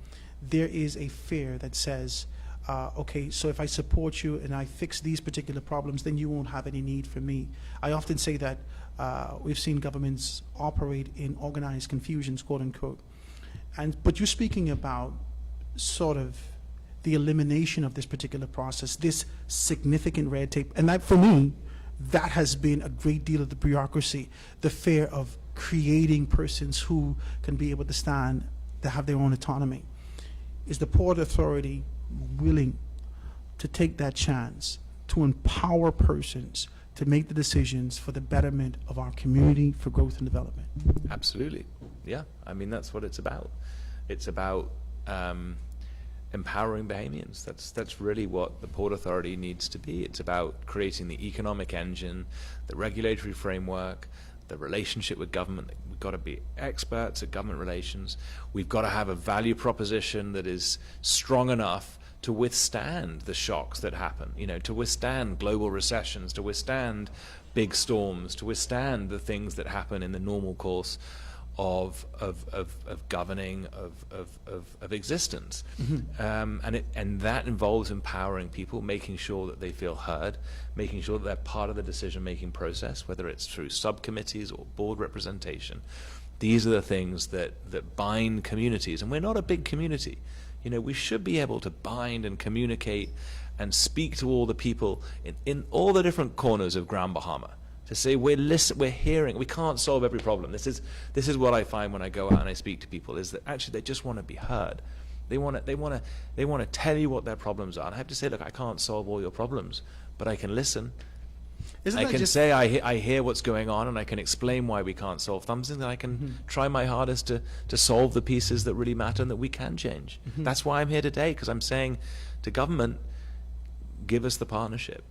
There is a fear that says, okay, so if I support you and I fix these particular problems, then you won't have any need for me. I often say that we've seen governments operate in organized confusions, quote unquote. But you're speaking about sort of the elimination of this particular process, this significant red tape. And that, for me, that has been a great deal of the bureaucracy, the fear of creating persons who can be able to stand, to have their own autonomy. Is the Port Authority willing to take that chance to empower persons to make the decisions for the betterment of our community, for growth and development? Absolutely. Yeah. I mean, that's what it's about. It's about empowering Bahamians. That's really what the Port Authority needs to be. It's about creating the economic engine, the regulatory framework, the relationship with government. We've got to be experts at government relations. We've got to have a value proposition that is strong enough to withstand the shocks that happen, you know, to withstand global recessions, to withstand big storms, to withstand the things that happen in the normal course of governing, of existence. And that involves empowering people, making sure that they feel heard, making sure that they're part of the decision-making process, whether it's through subcommittees or board representation. These are the things that bind communities, and we're not a big community. You know, we should be able to bind and communicate and speak to all the people in all the different corners of Grand Bahama, to say we're hearing. We can't solve every problem. This is what I find when I go out and I speak to people, is that actually they just want to be heard. They want to tell you what their problems are. And I have to say, look, I can't solve all your problems, but I can listen. I can say I hear what's going on, and I can explain why we can't solve things, and I can try my hardest to solve the pieces that really matter and that we can change. That's why I'm here today, because I'm saying to government, give us the partnership.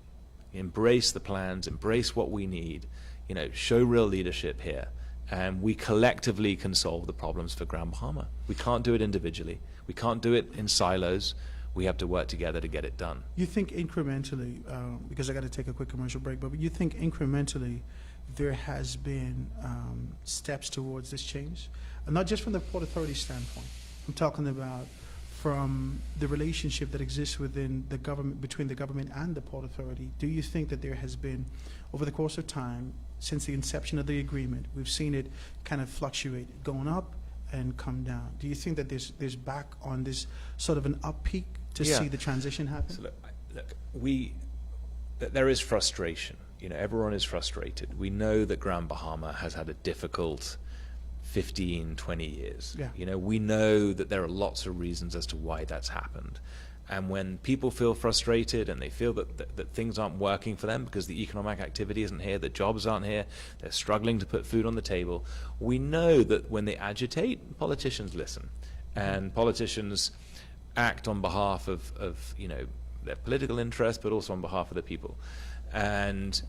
Embrace the plans, embrace what we need, you know, show real leadership here, and we collectively can solve the problems for Grand Bahama. We can't do it individually. We can't do it in silos. We have to work together to get it done. You think incrementally, because I got to take a quick commercial break, but you think incrementally there has been steps towards this change? And not just from the Port Authority standpoint. I'm talking about from the relationship that exists within the government, between the government and the Port Authority. Do you think that there has been, over the course of time, since the inception of the agreement, we've seen it kind of fluctuate, going up and come down? Do you think that there's back on this sort of an up peak to see the transition happen? So there is frustration. You know, everyone is frustrated. We know that Grand Bahama has had a difficult 15, 20 years. Yeah. You know, we know that there are lots of reasons as to why that's happened. And when people feel frustrated and they feel that things aren't working for them because the economic activity isn't here, the jobs aren't here, they're struggling to put food on the table, we know that when they agitate, politicians listen. And politicians act on behalf of you know, their political interests, but also on behalf of the people. And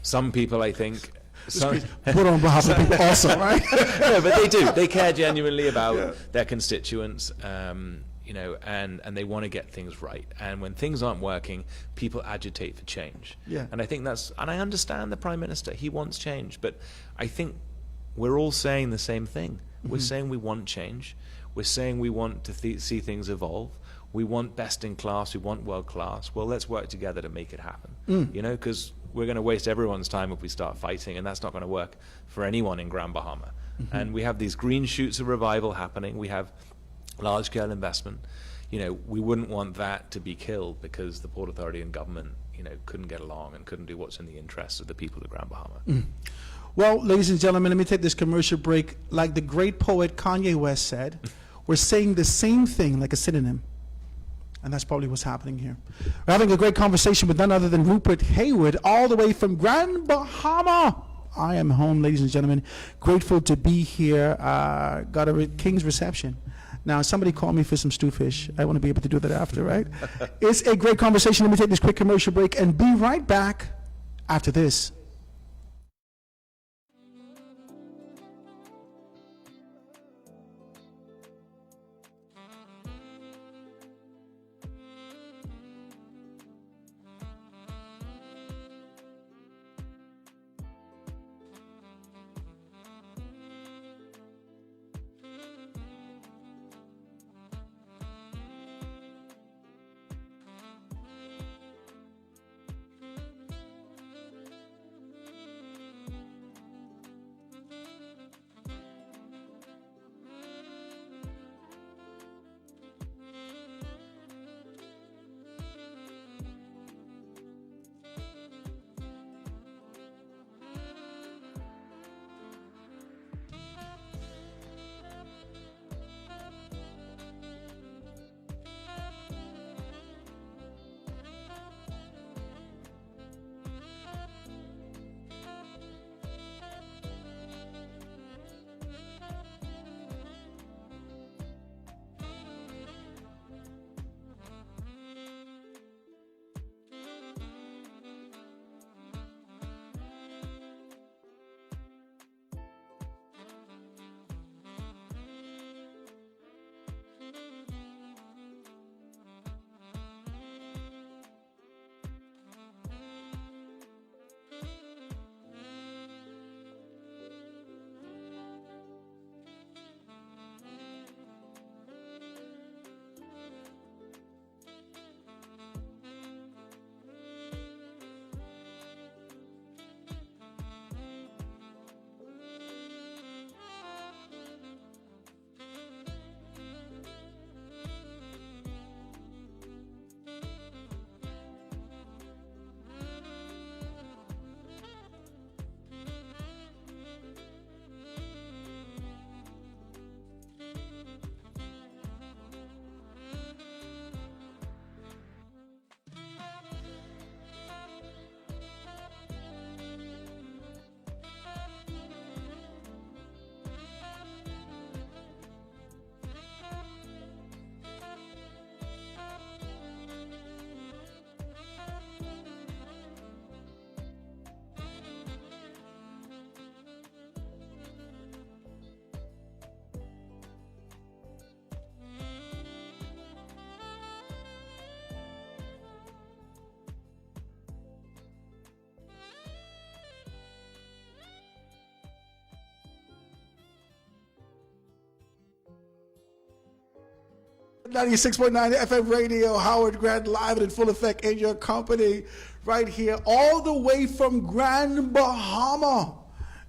some people, I think, put on behalf of people also, right? No, but they do. They care genuinely about their constituents, you know, and they want to get things right. And when things aren't working, people agitate for change. Yeah. And I think and I understand the Prime Minister. He wants change, but I think we're all saying the same thing. We're saying we want change. We're saying we want to see things evolve. We want best in class. We want world class. Well, let's work together to make it happen. You know, because we're going to waste everyone's time if we start fighting, and that's not going to work for anyone in Grand Bahama. And we have these green shoots of revival happening. We have large-scale investment. You know, we wouldn't want that to be killed because the Port Authority and government, you know, couldn't get along and couldn't do what's in the interests of the people of Grand Bahama. Well, ladies and gentlemen, let me take this commercial break. Like the great poet Kanye West said, we're saying the same thing like a synonym. And that's probably what's happening here. We're having a great conversation with none other than Rupert Hayward, all the way from Grand Bahama. I am home, ladies and gentlemen. Grateful to be here. Got a king's reception. Now, somebody called me for some stew fish. I want to be able to do that after, right? It's a great conversation. Let me take this quick commercial break and be right back after this. .96.9 FM radio, Howard Grant, live and in full effect in your company right here, all the way from Grand Bahama.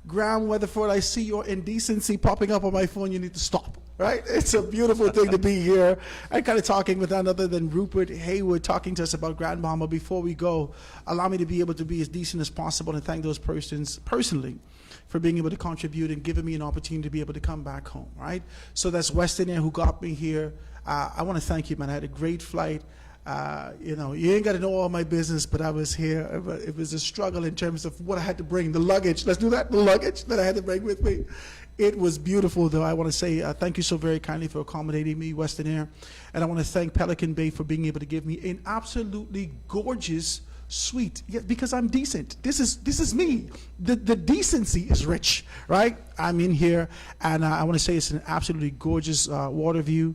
Graham Weatherford, I see your indecency popping up on my phone. You need to stop, right? It's a beautiful thing to be here. I'm kind of talking with none other than Rupert Hayward, talking to us about Grand Bahama. Before we go, allow me to be able to be as decent as possible and thank those persons personally for being able to contribute and giving me an opportunity to be able to come back home, right? So that's Western Air who got me here. I want to thank you, man. I had a great flight. You know, you ain't got to know all my business, but I was here. It was a struggle in terms of what I had to bring, the luggage. Let's do that, the luggage that I had to bring with me. It was beautiful, though. I want to say thank you so very kindly for accommodating me, Western Air. And I want to thank Pelican Bay for being able to give me an absolutely gorgeous suite. Yeah, because I'm decent. This is me. The decency is rich, right? I'm in here, and I want to say it's an absolutely gorgeous water view.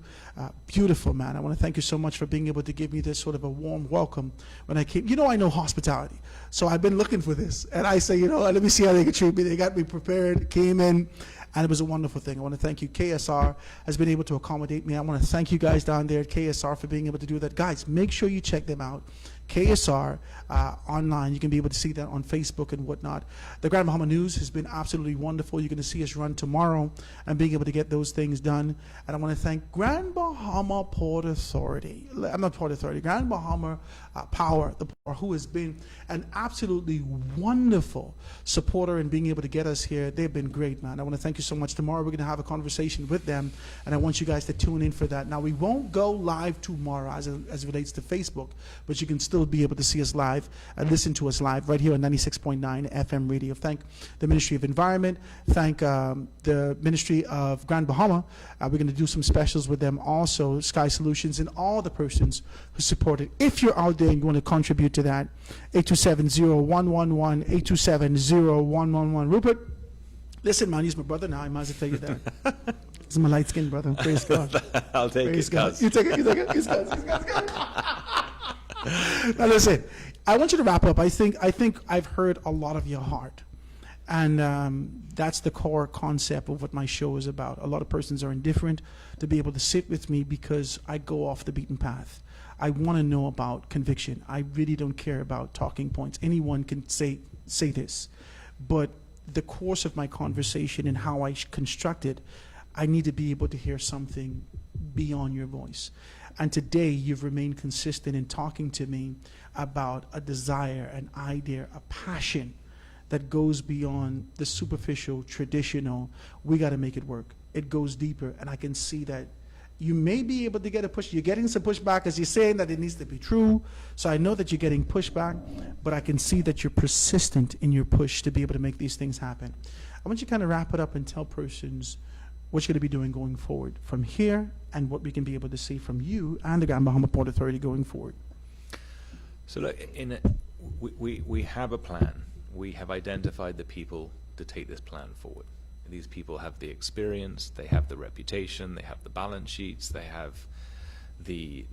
Beautiful, man. I want to thank you so much for being able to give me this sort of a warm welcome when I came. You know, I know hospitality, so I've been looking for this, and I say, you know, let me see how they can treat me. They got me prepared, came in, and it was a wonderful thing. I want to thank you. KSR has been able to accommodate me. I want to thank you guys down there at KSR for being able to do that. Guys, make sure you check them out. KSR online. You can be able to see that on Facebook and whatnot. The Grand Bahama News has been absolutely wonderful. You're going to see us run tomorrow and being able to get those things done. And I want to thank Grand Bahama Port Authority. I'm not Port Authority. Grand Bahama Power, who has been an absolutely wonderful supporter in being able to get us here. They've been great, man. I want to thank you so much. Tomorrow we're going to have a conversation with them, and I want you guys to tune in for that. Now, we won't go live tomorrow as it relates to Facebook, but you can still be able to see us live and listen to us live right here on 96.9 FM radio. Thank the Ministry of Environment. Thank the Ministry of Grand Bahama. We're going to do some specials with them also, Sky Solutions, and all the persons who support it. If you're out there and you want to contribute to that, 827-0111, 827-0111. Rupert, listen, man, he's my brother now. I might as well tell you that. He's my light-skinned brother. Praise God. I'll take Praise it, God. cuz. You take it. He's good. Now listen, I want you to wrap up. I think I've heard a lot of your heart, and that's the core concept of what my show is about. A lot of persons are indifferent to be able to sit with me because I go off the beaten path. I want to know about conviction. I really don't care about talking points. Anyone can say this, but the course of my conversation and how I construct it, I need to be able to hear something beyond your voice. And today you've remained consistent in talking to me about a desire, an idea, a passion that goes beyond the superficial, traditional, we got to make it work. It goes deeper, and I can see that you may be able to get a push. You're getting some pushback as you're saying that it needs to be true. So I know that you're getting pushback, but I can see that you're persistent in your push to be able to make these things happen. I want you to kind of wrap it up and tell persons what you're going to be doing going forward from here and what we can be able to see from you and the Grand Bahama Port Authority going forward. So look, we have a plan. We have identified the people to take this plan forward. These people have the experience, they have the reputation, they have the balance sheets, they have the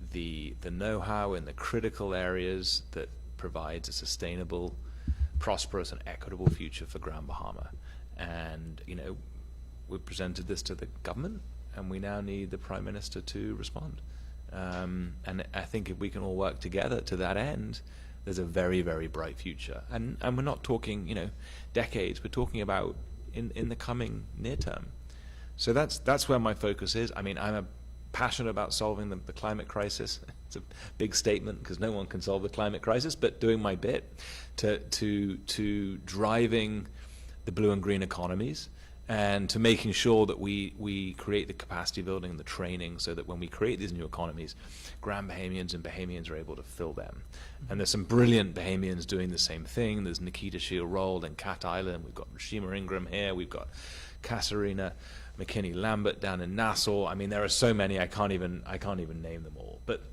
know-how in the critical areas that provides a sustainable, prosperous, and equitable future for Grand Bahama. And we've presented this to the government, and we now need the Prime Minister to respond. And I think if we can all work together to that end, there's a very, very bright future. And we're not talking, decades. We're talking about in the coming near term. So that's where my focus is. I mean, I'm passionate about solving the climate crisis. It's a big statement because no one can solve the climate crisis, but doing my bit to driving the blue and green economies, and to making sure that we create the capacity building and the training so that when we create these new economies, Grand Bahamians and Bahamians are able to fill them. And there's some brilliant Bahamians doing the same thing. There's Nikita Shield-Rold and Cat Island. We've got Rashima Ingram here. We've got Kasarina McKinney-Lambert down in Nassau. I mean, there are so many, I can't even name them all. But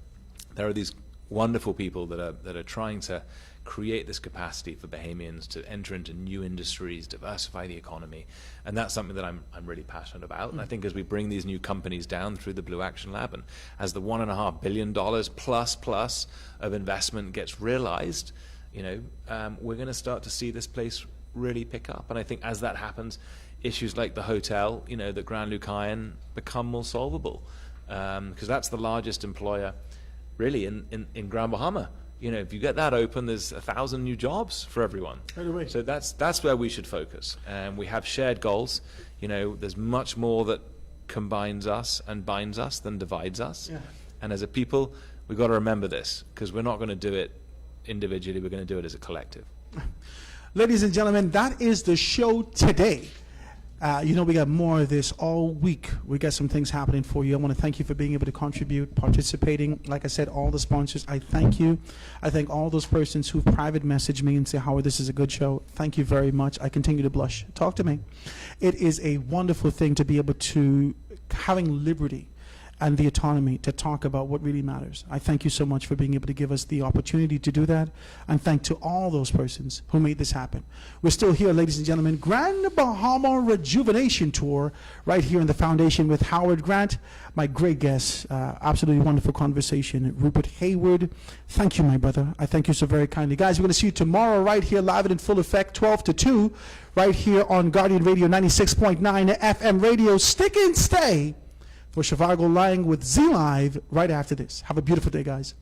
there are these wonderful people that are trying to create this capacity for Bahamians to enter into new industries, diversify the economy, and that's something that I'm really passionate about. And I think as we bring these new companies down through the Blue Action Lab, and as the $1.5 billion plus of investment gets realized, we're going to start to see this place really pick up. And I think as that happens, issues like the hotel, the Grand Lucayan, become more solvable, because that's the largest employer really in Grand Bahama. If you get that open, there's 1,000 new jobs for everyone. Right away. So that's where we should focus. And we have shared goals. There's much more that combines us and binds us than divides us. Yeah. And as a people, we've got to remember this, because we're not going to do it individually. We're going to do it as a collective. Ladies and gentlemen, that is the show today. We got more of this all week. We got some things happening for you. I want to thank you for being able to contribute, participating. Like I said, all the sponsors, I thank you. I thank all those persons who've private messaged me and say, Howard, this is a good show. Thank you very much. I continue to blush. Talk to me. It is a wonderful thing to be able to having liberty and the autonomy to talk about what really matters. I thank you so much for being able to give us the opportunity to do that, and thank to all those persons who made this happen. We're still here, ladies and gentlemen. Grand Bahama Rejuvenation Tour right here in the Foundation with Howard Grant. My great guest, absolutely wonderful conversation, Rupert Hayward. Thank you, my brother. I thank you so very kindly. Guys, we're going to see you tomorrow right here, live and in full effect, 12 to 2, right here on Guardian Radio 96.9 FM radio. Stick and stay for Shivago Lying with Z Live right after this. Have a beautiful day, guys.